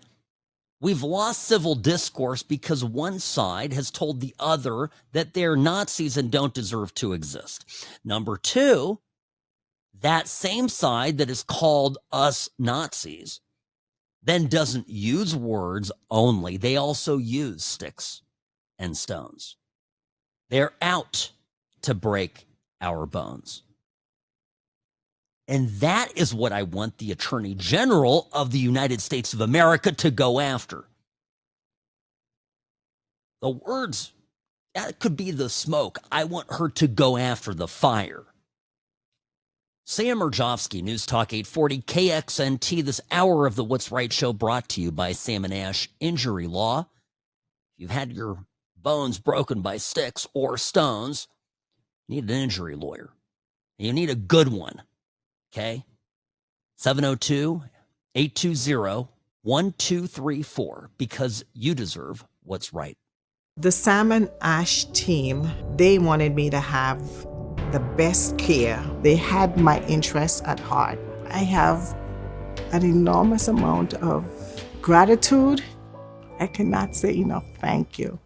we've lost civil discourse because one side has told the other that they're Nazis and don't deserve to exist. Number two, that same side that has called us Nazis then doesn't use words only. They also use sticks and stones. They're out to break our bones. And that is what I want the Attorney General of the United States of America to go after. The words, that could be the smoke. I want her to go after the fire. Sam Mirejovsky, News Talk 840 KXNT. This hour of the What's Right show brought to you by Sam & Ash Injury Law. If you've had your bones broken by sticks or stones, you need an injury lawyer. You need a good one. Okay? 702-820-1234, because you deserve what's right. The Sam and Ash team, they wanted me to have the best care. They had my interests at heart. I have an enormous amount of gratitude. I cannot say enough thank you.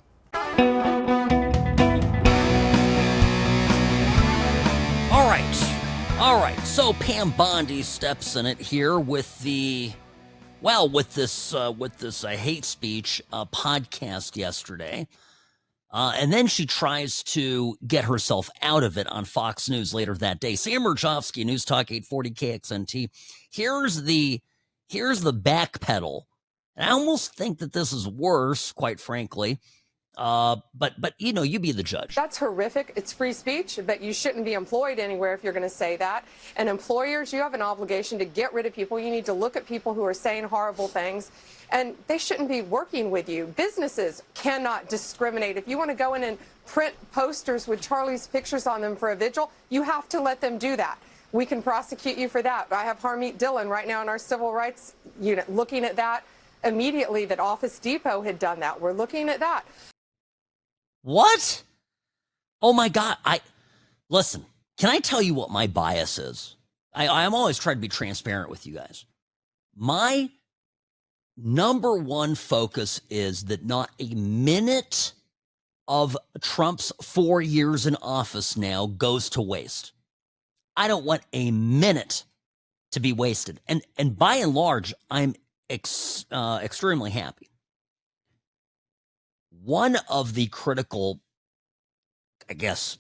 All right. So Pam Bondi steps in it here with this hate speech podcast yesterday. And then she tries to get herself out of it on Fox News later that day. Sam Mirejovsky, News Talk 840 KXNT. Here's the backpedal. And I almost think that this is worse, quite frankly. But you be the judge. That's horrific. It's free speech, but you shouldn't be employed anywhere if you're going to say that. And employers, you have an obligation to get rid of people. You need to look at people who are saying horrible things, and they shouldn't be working with you. Businesses cannot discriminate. If you want to go in and print posters with Charlie's pictures on them for a vigil, you have to let them do that. We can prosecute you for that. I have Harmeet Dillon right now in our civil rights unit looking at that immediately, that Office Depot had done that. We're looking at that. What? Oh my God. Listen, can I tell you what my bias is? I'm always trying to be transparent with you guys. My number one focus is that not a minute of Trump's 4 years in office now goes to waste. I don't want a minute to be wasted. And by and large, I'm extremely happy. One of the critical, I guess,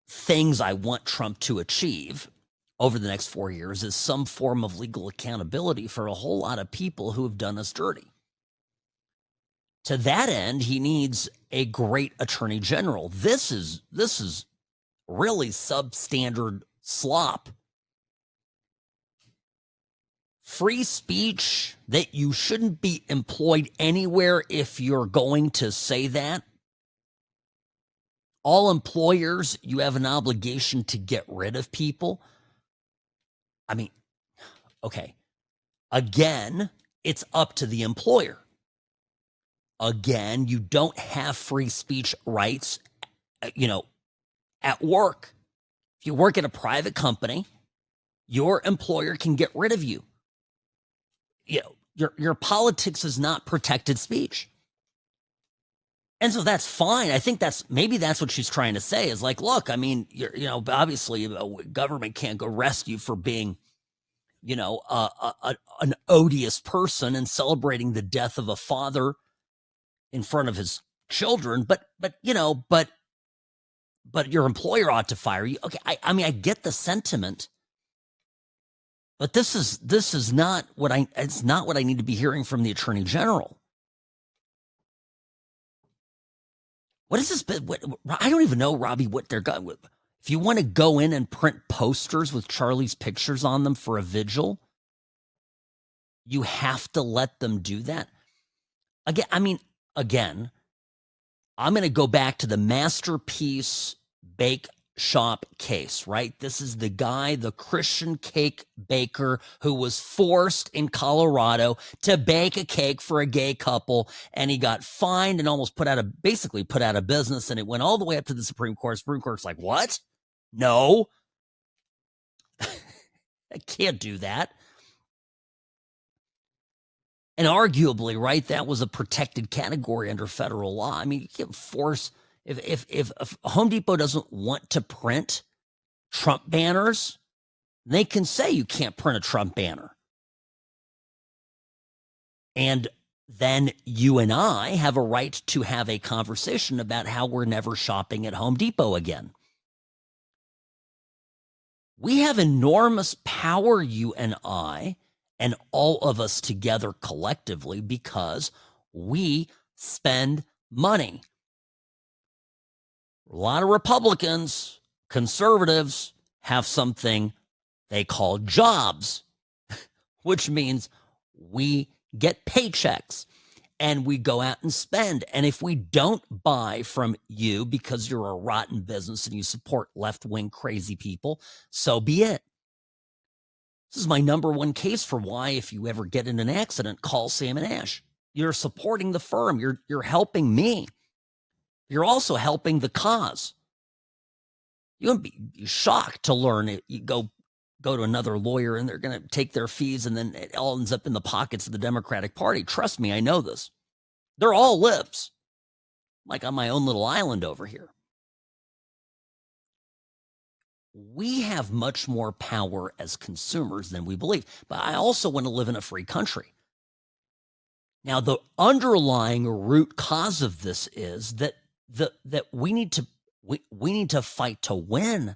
things I want Trump to achieve over the next 4 years is some form of legal accountability for a whole lot of people who have done us dirty. To that end, he needs a great attorney general. This is really substandard slop. Free speech, that you shouldn't be employed anywhere if you're going to say that. All employers, you have an obligation to get rid of people. I mean, okay. Again, it's up to the employer. Again, you don't have free speech rights, at work. If you work at a private company, your employer can get rid of you. Your politics is not protected speech. And so that's fine. I think maybe that's what she's trying to say is like, look, I mean, obviously government can't go arrest you for being, an odious person and celebrating the death of a father in front of his children. But your employer ought to fire you. Okay. I get the sentiment. But this is not it's not what I need to be hearing from the Attorney General. What is this? I don't even know, Robbie, what they're going with. If you want to go in and print posters with Charlie's pictures on them for a vigil, you have to let them do that. Again, I'm going to go back to the masterpiece bake shop case, right? This is the guy, the Christian cake baker who was forced in Colorado to bake a cake for a gay couple, and he got fined and almost basically put out of business, and it went all the way up to the Supreme Court. Supreme Court's like, what? No. I can't do that. And arguably, right, that was a protected category under federal law. I mean, you can't force, if Home Depot doesn't want to print Trump banners, they can say you can't print a Trump banner. And then you and I have a right to have a conversation about how we're never shopping at Home Depot again. We have enormous power, you and I, and all of us together collectively, because we spend money. A lot of Republicans, conservatives, have something they call jobs, which means we get paychecks and we go out and spend. And if we don't buy from you because you're a rotten business and you support left-wing crazy people, so be it. This is my number one case for why, if you ever get in an accident, call Sam and Ash. You're supporting the firm. You're helping me. You're also helping the cause. You wouldn't be shocked to learn it. You go to another lawyer and they're going to take their fees, and then it all ends up in the pockets of the Democratic Party. Trust me, I know this. They're all libs, like on my own little island over here. We have much more power as consumers than we believe. But I also want to live in a free country. Now, the underlying root cause of this is that we need to fight to win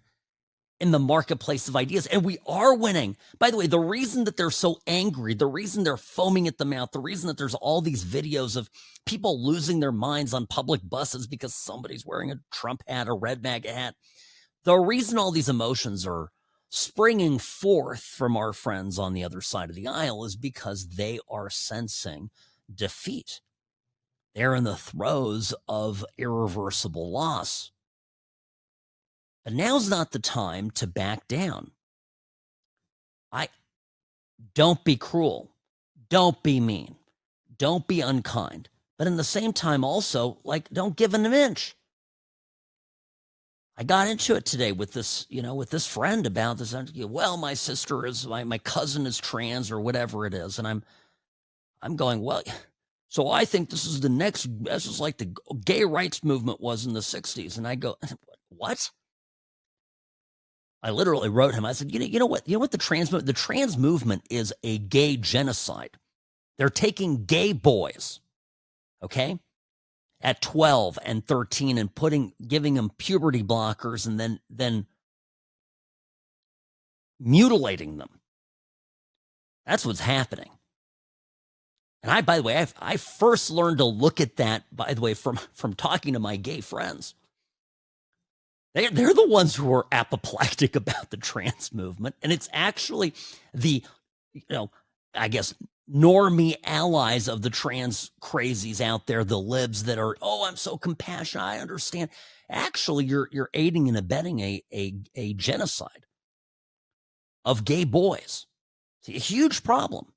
in the marketplace of ideas, and we are winning. By the way, the reason that they're so angry, the reason they're foaming at the mouth, the reason that there's all these videos of people losing their minds on public buses because somebody's wearing a Trump hat, a red MAGA hat, the reason all these emotions are springing forth from our friends on the other side of the aisle is because they are sensing defeat. They're in the throes of irreversible loss. But now's not the time to back down. Don't be cruel. Don't be mean. Don't be unkind. But in the same time also, don't give an inch. I got into it today with this, with this friend about this. Well, my sister is, my cousin is trans or whatever it is. And I'm going, well, so I think this is like the gay rights movement was in the 60s. And I go, what? I literally wrote him. I said, you know what the trans movement is a gay genocide. They're taking gay boys, okay, at 12 and 13 and giving them puberty blockers and then mutilating them. That's what's happening. And by the way, I first learned to look at that, by the way, from talking to my gay friends. They're the ones who are apoplectic about the trans movement. And it's actually the, I guess, normie allies of the trans crazies out there, the libs that are, I'm so compassionate, I understand. Actually, you're aiding and abetting a genocide of gay boys. It's a huge problem.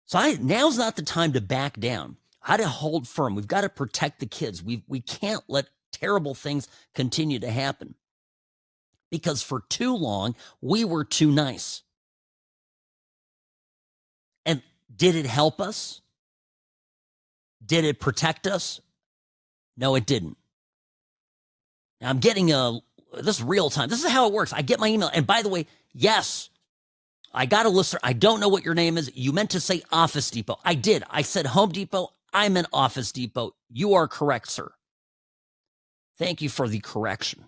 So now's not the time to back down. I got to hold firm. We've got to protect the kids. We can't let terrible things continue to happen, because for too long we were too nice. And did it help us? Did it protect us? No, it didn't. Now I'm getting this is real time. This is how it works. I get my email. And by the way, yes, I got a listener. I don't know what your name is. You meant to say Office Depot. I did. I said Home Depot. I meant Office Depot. You are correct, sir. Thank you for the correction.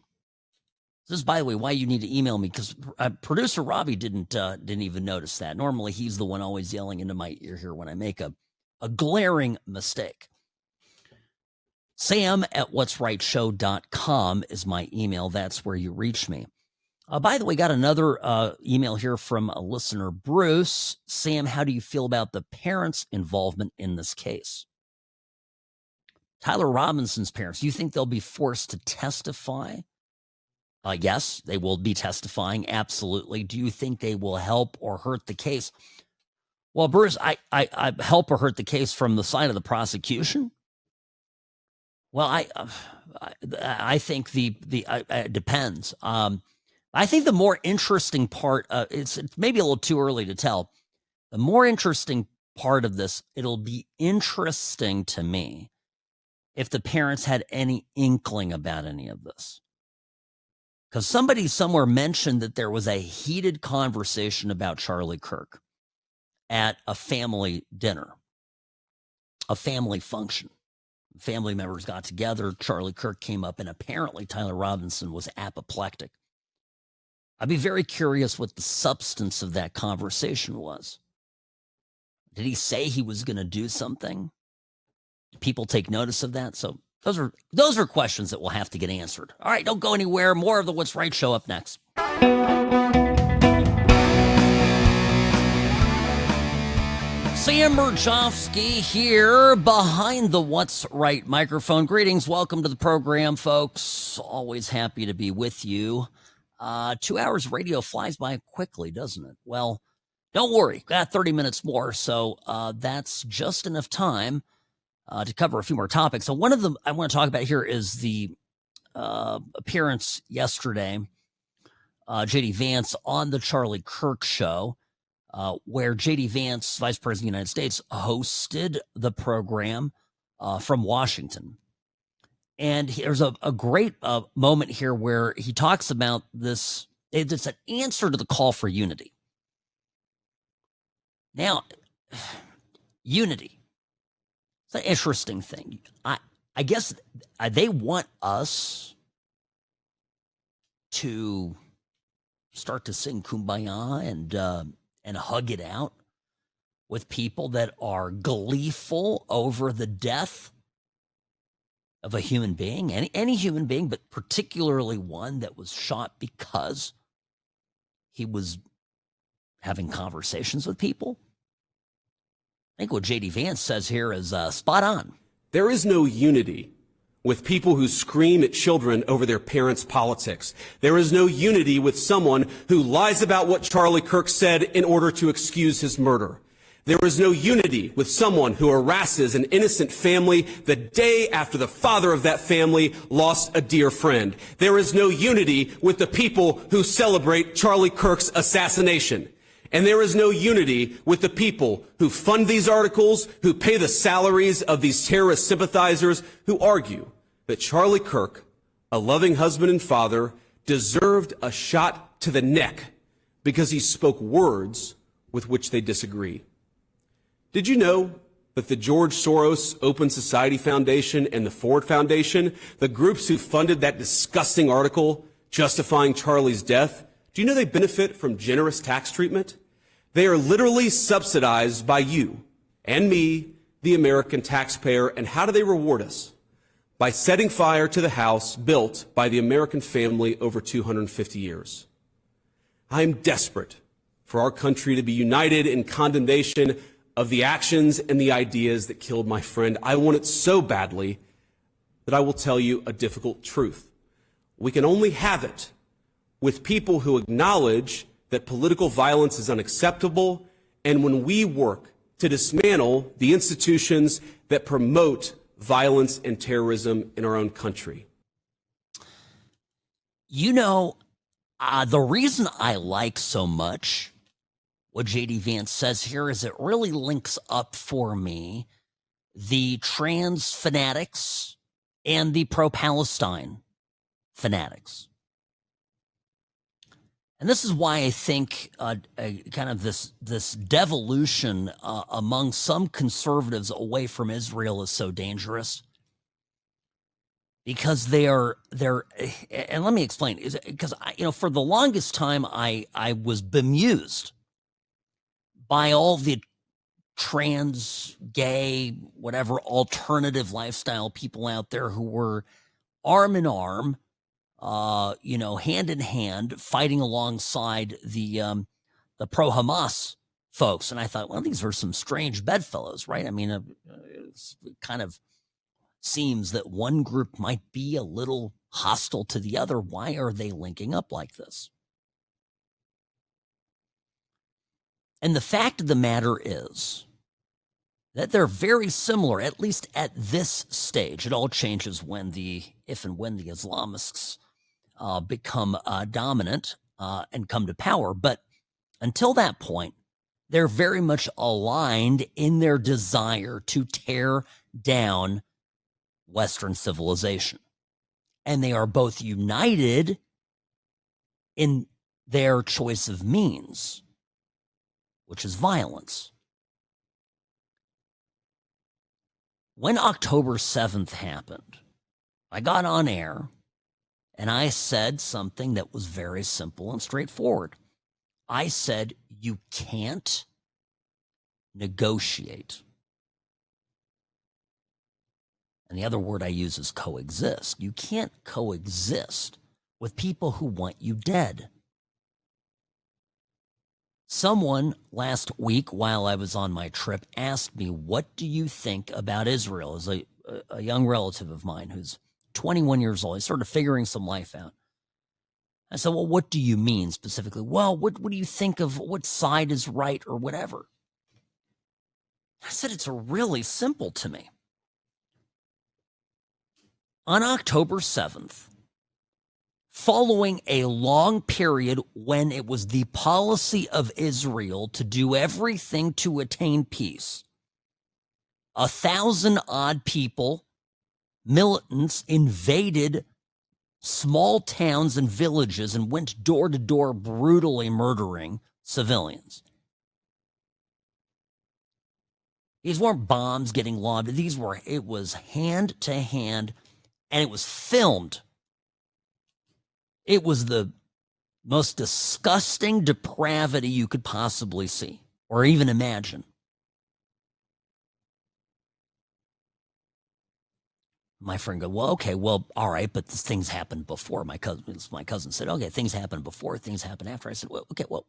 This is, by the way, why you need to email me, because producer Robbie didn't even notice that. Normally, he's the one always yelling into my ear here when I make a glaring mistake. Sam@whatsrightshow.com is my email. That's where you reach me. By the way, got another email here from a listener, Bruce. Sam, how do you feel about the parents' involvement in this case? Tyler Robinson's parents, do you think they'll be forced to testify Yes, they will be testifying. Absolutely. Do you think they will help or hurt the case? Well, Bruce, I help or hurt the case from the side of the prosecution. Well, I think it depends. I think the more interesting part, it's maybe a little too early to tell. The more interesting part of this, it'll be interesting to me if the parents had any inkling about any of this. Because somebody somewhere mentioned that there was a heated conversation about Charlie Kirk at a family dinner, a family function. Family members got together. Charlie Kirk came up, and apparently Tyler Robinson was apoplectic. I'd be very curious what the substance of that conversation was. Did he say he was going to do something? Did people take notice of that? So those are questions that will have to get answered. All right, don't go anywhere. More of the What's Right show up next. Sam Mirejovsky here behind the What's Right microphone. Greetings. Welcome to the program, folks. Always happy to be with you. 2 hours of radio flies by quickly, doesn't it? Well, don't worry. Got 30 minutes more, so that's just enough time to cover a few more topics. So one of them I want to talk about here is the appearance yesterday, J.D. Vance on the Charlie Kirk show, where J.D. Vance, Vice President of the United States, hosted the program from Washington. And there's a great moment here where he talks about this. It's an answer to the call for unity. Now, unity. It's an interesting thing. I guess they want us to start to sing Kumbaya and hug it out with people that are gleeful over the death of a human being, any human being, but particularly one that was shot because he was having conversations with people. I think what J.D. Vance says here is spot on. There is no unity with people who scream at children over their parents' politics. There is no unity with someone who lies about what Charlie Kirk said in order to excuse his murder. There is no unity with someone who harasses an innocent family the day after the father of that family lost a dear friend. There is no unity with the people who celebrate Charlie Kirk's assassination. And there is no unity with the people who fund these articles, who pay the salaries of these terrorist sympathizers, who argue that Charlie Kirk, a loving husband and father, deserved a shot to the neck because he spoke words with which they disagree. Did you know that the George Soros Open Society Foundation and the Ford Foundation, the groups who funded that disgusting article justifying Charlie's death, do you know they benefit from generous tax treatment? They are literally subsidized by you and me, the American taxpayer. And how do they reward us? By setting fire to the house built by the American family over 250 years. I am desperate for our country to be united in condemnation of the actions and the ideas that killed my friend. I want it so badly that I will tell you a difficult truth. We can only have it with people who acknowledge that political violence is unacceptable, and when we work to dismantle the institutions that promote violence and terrorism in our own country. You know, the reason I like so much what J.D. Vance says here is it really links up for me the trans fanatics and the pro-Palestine fanatics. And this is why I think kind of this devolution among some conservatives away from Israel is so dangerous. Because they're and let me explain, because for the longest time I was bemused by all the trans, gay, whatever alternative lifestyle people out there who were arm in arm, hand in hand, fighting alongside the pro-Hamas folks. And I thought, well, these are some strange bedfellows, right? I mean, it kind of seems that one group might be a little hostile to the other. Why are they linking up like this? And the fact of the matter is that they're very similar, at least at this stage. It all changes if and when the Islamists become dominant and come to power. But until that point, they're very much aligned in their desire to tear down Western civilization. And they are both united in their choice of means, which is violence. When October 7th happened, I got on air and I said something that was very simple and straightforward. I said, you can't negotiate. And the other word I use is coexist. You can't coexist with people who want you dead. Someone last week, while I was on my trip, asked me, what do you think about Israel? As a young relative of mine who's 21 years old. He's sort of figuring some life out. I said, well, what do you mean specifically? Well, what do you think of what side is right or whatever? I said, it's really simple to me. On October 7th, following a long period when it was the policy of Israel to do everything to attain peace, 1,000-odd people, militants, invaded small towns and villages and went door to door brutally murdering civilians. These weren't bombs getting lobbed. It was hand to hand, and it was filmed. It was the most disgusting depravity you could possibly see or even imagine. My friend goes, well, okay, well, all right, but this things happened before. My cousin said, okay, things happened before, things happened after. I said, well, okay, well,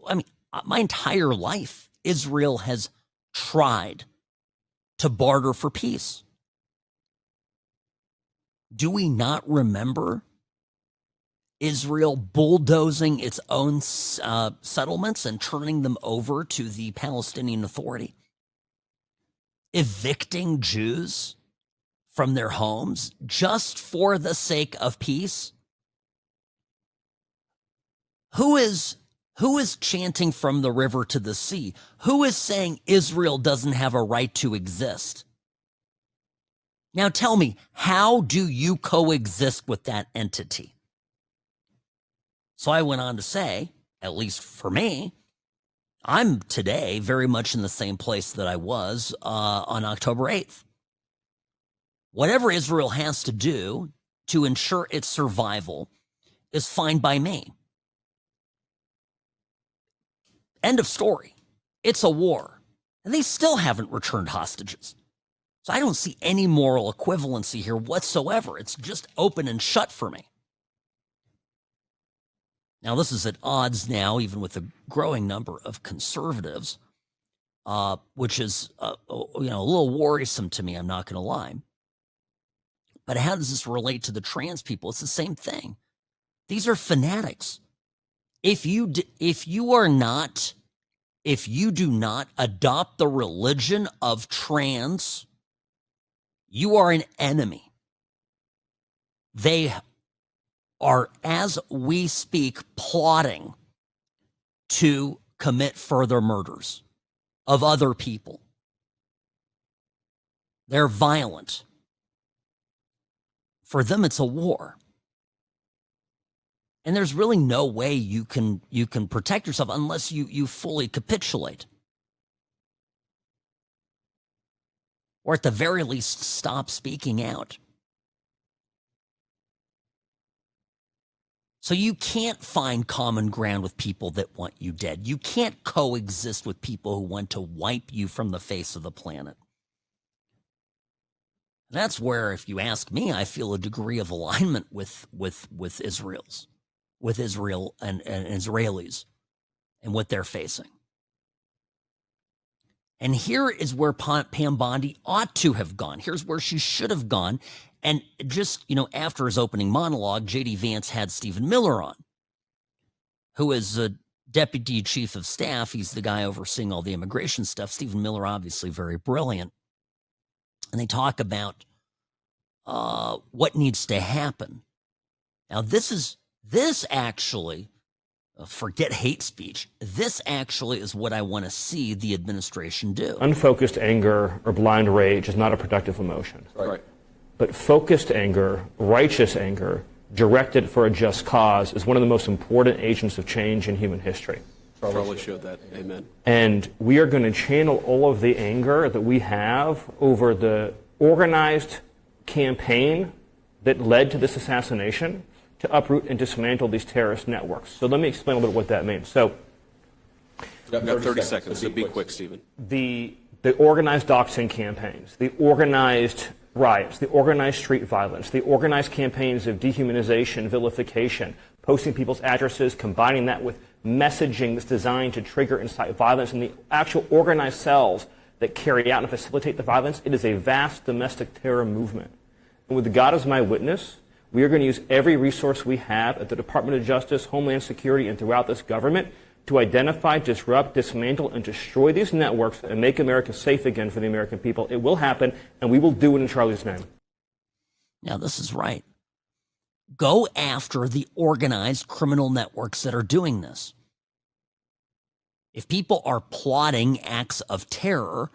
I mean, my entire life, Israel has tried to barter for peace. Do we not remember Israel bulldozing its own settlements and turning them over to the Palestinian Authority? Evicting Jews from their homes just for the sake of peace? Who is chanting from the river to the sea? Who is saying Israel doesn't have a right to exist? Now tell me, how do you coexist with that entity? So I went on to say, at least for me, I'm today very much in the same place that I was on October 8th. Whatever Israel has to do to ensure its survival is fine by me. End of story. It's a war. And they still haven't returned hostages. So I don't see any moral equivalency here whatsoever. It's just open and shut for me. Now, this is at odds now, even with a growing number of conservatives, which is a little worrisome to me, I'm not going to lie. But how does this relate to the trans people? It's the same thing. These are fanatics. If you do not adopt the religion of trans, you are an enemy. They are, as we speak, plotting to commit further murders of other people. They're violent. For them, it's a war. And there's really no way you can protect yourself unless you fully capitulate. Or at the very least, stop speaking out. So you can't find common ground with people that want you dead. You can't coexist with people who want to wipe you from the face of the planet. And that's where, if you ask me, I feel a degree of alignment with Israel and Israelis and what they're facing. And here is where Pam Bondi ought to have gone. Here's where she should have gone And just, after his opening monologue, J.D. Vance had Stephen Miller on, who is a deputy chief of staff. He's the guy overseeing all the immigration stuff. Stephen Miller, obviously very brilliant. And they talk about what needs to happen. Now, this actually, forget hate speech. This actually is what I want to see the administration do. Unfocused anger or blind rage is not a productive emotion. Right. But focused anger, righteous anger, directed for a just cause is one of the most important agents of change in human history. Charlie showed that. Amen. And we are going to channel all of the anger that we have over the organized campaign that led to this assassination to uproot and dismantle these terrorist networks. So let me explain a little bit what that means. So, You've got 30 seconds, so be quick, Stephen. The organized doxing campaigns, the organized riots, the organized street violence, the organized campaigns of dehumanization, vilification, posting people's addresses, combining that with messaging that's designed to trigger and incite violence, and the actual organized cells that carry out and facilitate the violence, it is a vast domestic terror movement. And with God as my witness, we are going to use every resource we have at the Department of Justice, Homeland Security, and throughout this government to identify, disrupt, dismantle, and destroy these networks and make America safe again for the American people. It will happen, and we will do it in Charlie's name. Now, this is right. Go after the organized criminal networks that are doing this. If people are plotting acts of terror,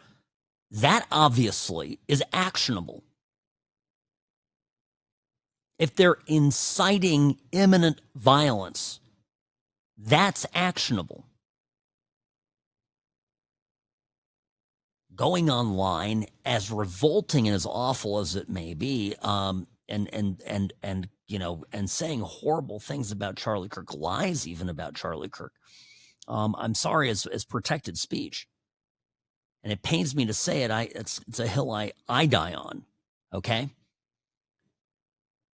that obviously is actionable. If they're inciting imminent violence, that's actionable. Going online, as revolting and as awful as it may be, and saying horrible things about Charlie Kirk, lies even about Charlie Kirk, I'm sorry, as protected speech. And it pains me to say it. It's a hill I die on. Okay.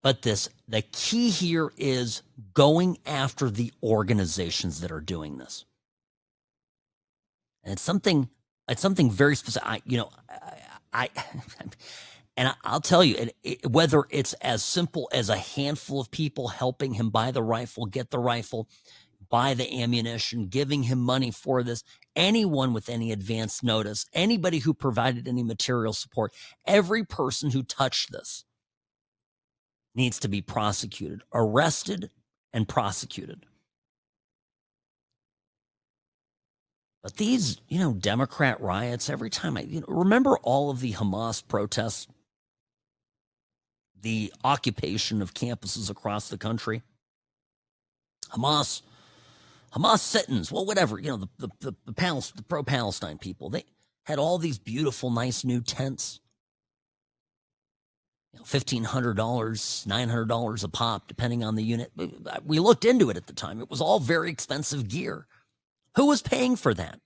But the key here is going after the organizations that are doing this. And it's something very specific. I'll tell you, whether it's as simple as a handful of people helping him buy the rifle, get the rifle, buy the ammunition, giving him money for this, anyone with any advance notice, anybody who provided any material support, every person who touched this needs to be prosecuted, arrested and prosecuted. But these, Democrat riots, every time remember all of the Hamas protests, the occupation of campuses across the country, Hamas sit-ins, well, whatever, the pro-Palestine people, they had all these beautiful, nice new tents, $1,500, $900 a pop, depending on the unit. We looked into it at the time. It was all very expensive gear. Who was paying for that?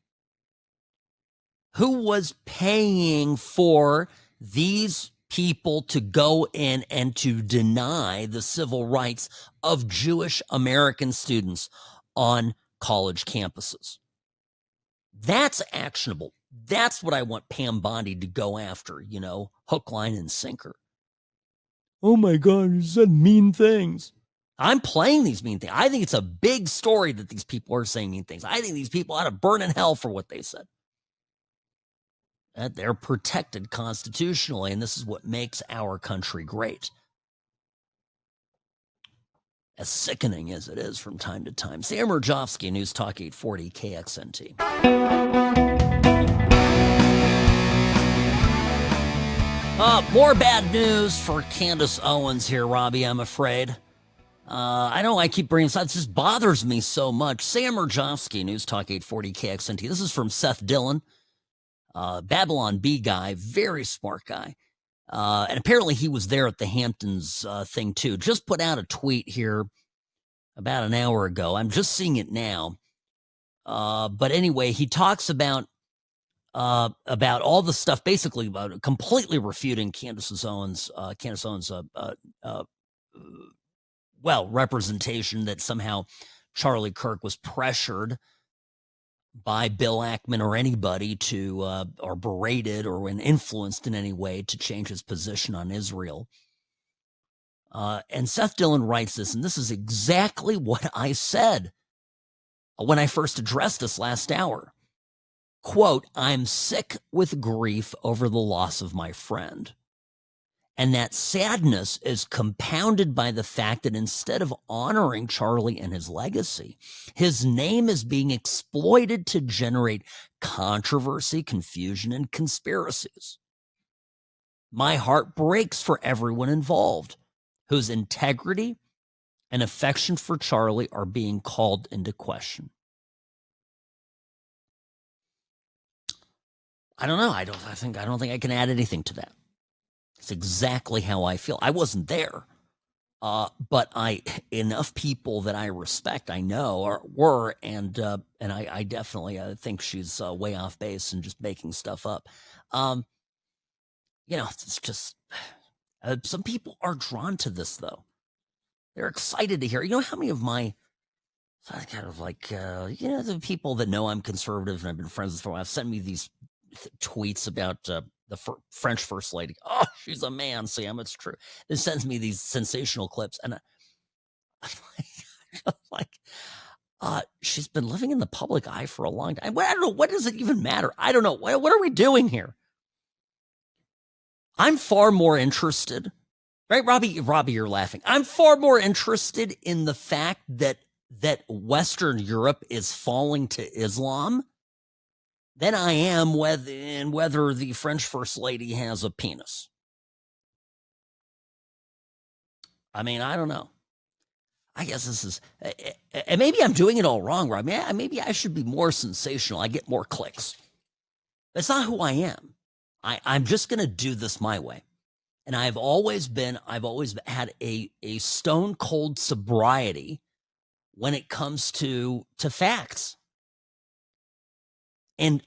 Who was paying for these people to go in and to deny the civil rights of Jewish American students on college campuses? That's actionable. That's what I want Pam Bondi to go after, hook, line, and sinker. Oh my God, you said mean things. I'm playing these mean things. I think it's a big story that these people are saying mean things. I think these people ought to burn in hell for what they said. That they're protected constitutionally, and this is what makes our country great. As sickening as it is from time to time. Sam Mirejovsky, News Talk 840 KXNT. More bad news for Candace Owens here, Robbie, I'm afraid. I know I keep bringing this up. This just bothers me so much. Sam Mirejovsky, News Talk 840 KXNT. This is from Seth Dillon, Babylon Bee guy, very smart guy. And apparently he was there at the Hamptons thing too. Just put out a tweet here about an hour ago. I'm just seeing it now. But anyway, he talks about all the stuff, basically about completely refuting Candace Owens' representation that somehow Charlie Kirk was pressured by Bill Ackman or anybody to, or berated or when influenced in any way to change his position on Israel. And Seth Dillon writes this, and this is exactly what I said when I first addressed this last hour. Quote, I'm sick with grief over the loss of my friend. And that sadness is compounded by the fact that instead of honoring Charlie and his legacy, his name is being exploited to generate controversy, confusion, and conspiracies. My heart breaks for everyone involved whose integrity and affection for Charlie are being called into question. I don't know. I don't think I can add anything to that. It's exactly how I feel. I wasn't there, but enough people that I respect, I know, were, and I definitely think she's way off base and just making stuff up. It's just some people are drawn to this, though. They're excited to hear. You know how many of my kind of like the people that know I'm conservative and I've been friends with for a while have sent me these tweets about the French first lady. Oh, she's a man, Sam. It's true. It sends me these sensational clips, and I'm like, she's been living in the public eye for a long time. I don't know. What does it even matter? I don't know. What are we doing here? I'm far more interested, right, Robbie? Robbie, you're laughing. I'm far more interested in the fact that Western Europe is falling to Islam than I am whether the French first lady has a penis. I mean, I don't know. I guess this is, and maybe I'm doing it all wrong, Rob. Maybe I should be more sensational. I get more clicks. That's not who I am. I'm just going to do this my way. And I've always had a stone cold sobriety when it comes to facts. And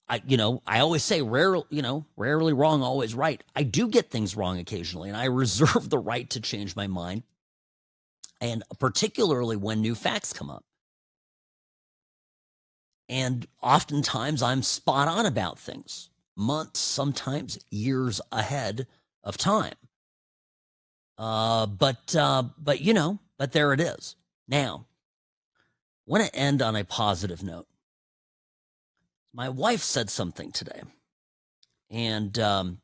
I always say rarely wrong, always right. I do get things wrong occasionally, and I reserve the right to change my mind. And particularly when new facts come up. And oftentimes I'm spot on about things, months, sometimes years ahead of time. But there it is. Now, I want to end on a positive note. My wife said something today, and I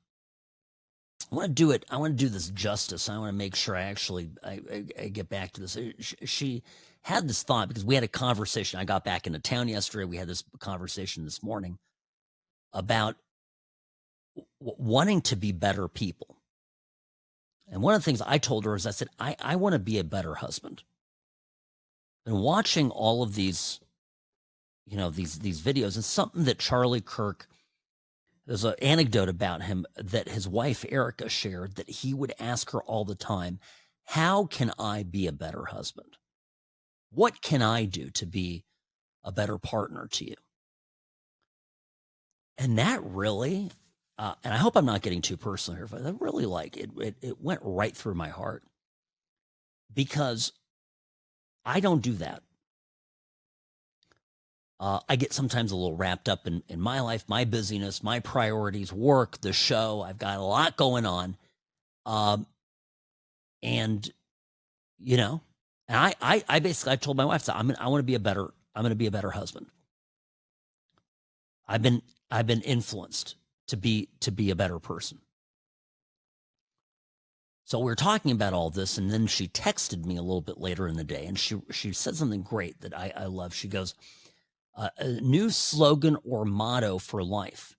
want to do it. I want to do this justice. I want to make sure I get back to this. She had this thought because we had a conversation. I got back into town yesterday. We had this conversation this morning about wanting to be better people. And one of the things I told her is I said, I want to be a better husband. And watching all of these, these videos, and something that Charlie Kirk, there's an anecdote about him that his wife, Erica, shared, that he would ask her all the time, how can I be a better husband? What can I do to be a better partner to you? And that really, and I hope I'm not getting too personal here, but that really it went right through my heart, because I don't do that. I get sometimes a little wrapped up in my life, my busyness, my priorities, work, the show. I've got a lot going on. And I basically, I told my wife, I want to be a better husband. I've been influenced to be a better person. So we were talking about all this, and then she texted me a little bit later in the day, and she said something great that I love. She goes, a new slogan or motto for life: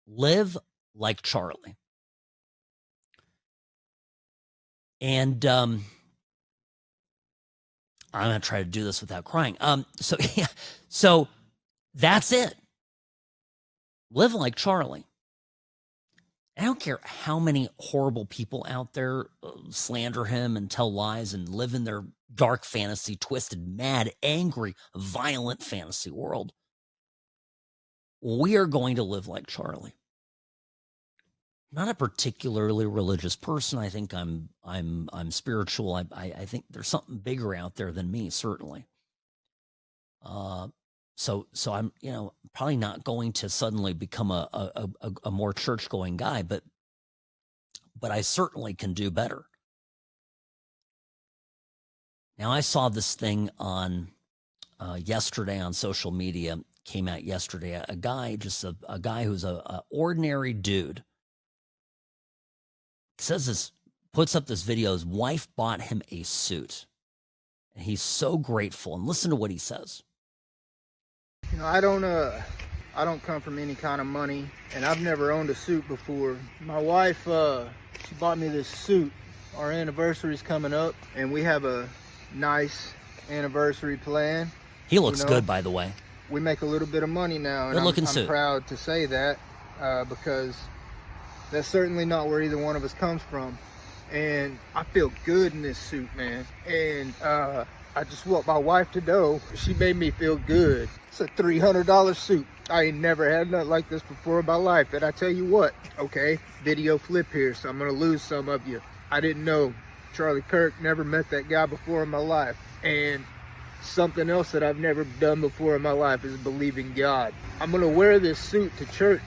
live like Charlie. And I'm going to try to do this without crying. So that's it. Live like Charlie. I don't care how many horrible people out there slander him and tell lies and live in their dark fantasy, twisted, mad, angry, violent fantasy world. We are going to live like Charlie. Not a particularly religious person. I think I'm spiritual. I think there's something bigger out there than me, certainly. So I'm, probably not going to suddenly become a more church-going guy, but I certainly can do better. Now, I saw this thing on yesterday on social media, came out yesterday. A guy, just a guy who's a ordinary dude, says this, puts up this video. His wife bought him a suit. And he's so grateful. And listen to what he says. You know, I don't come from any kind of money, and I've never owned a suit before. My wife, she bought me this suit. Our anniversary's coming up, and we have a nice anniversary plan. He looks good, by the way. We make a little bit of money now, and I'm proud to say that because that's certainly not where either one of us comes from. And I feel good in this suit, man. And I just want my wife to know she made me feel good. It's a $300 suit. I ain't never had nothing like this before in my life. And I tell you what, okay, video flip here, so I'm gonna lose some of you. I didn't know Charlie Kirk, never met that guy before in my life. And something else that I've never done before in my life is believe in God. I'm gonna wear this suit to church.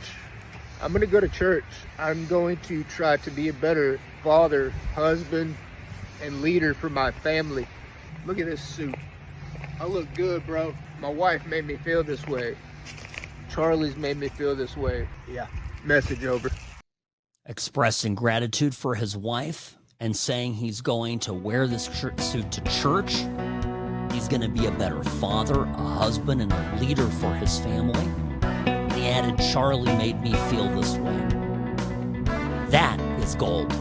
I'm gonna go to church. I'm going to try to be a better father, husband, and leader for my family. Look at this suit. I look good, bro. My wife made me feel this way. Charlie's made me feel this way. Yeah, message over. Expressing gratitude for his wife and saying he's going to wear this suit to church. He's going to be a better father, a husband, and a leader for his family. And he added, Charlie made me feel this way. That is gold.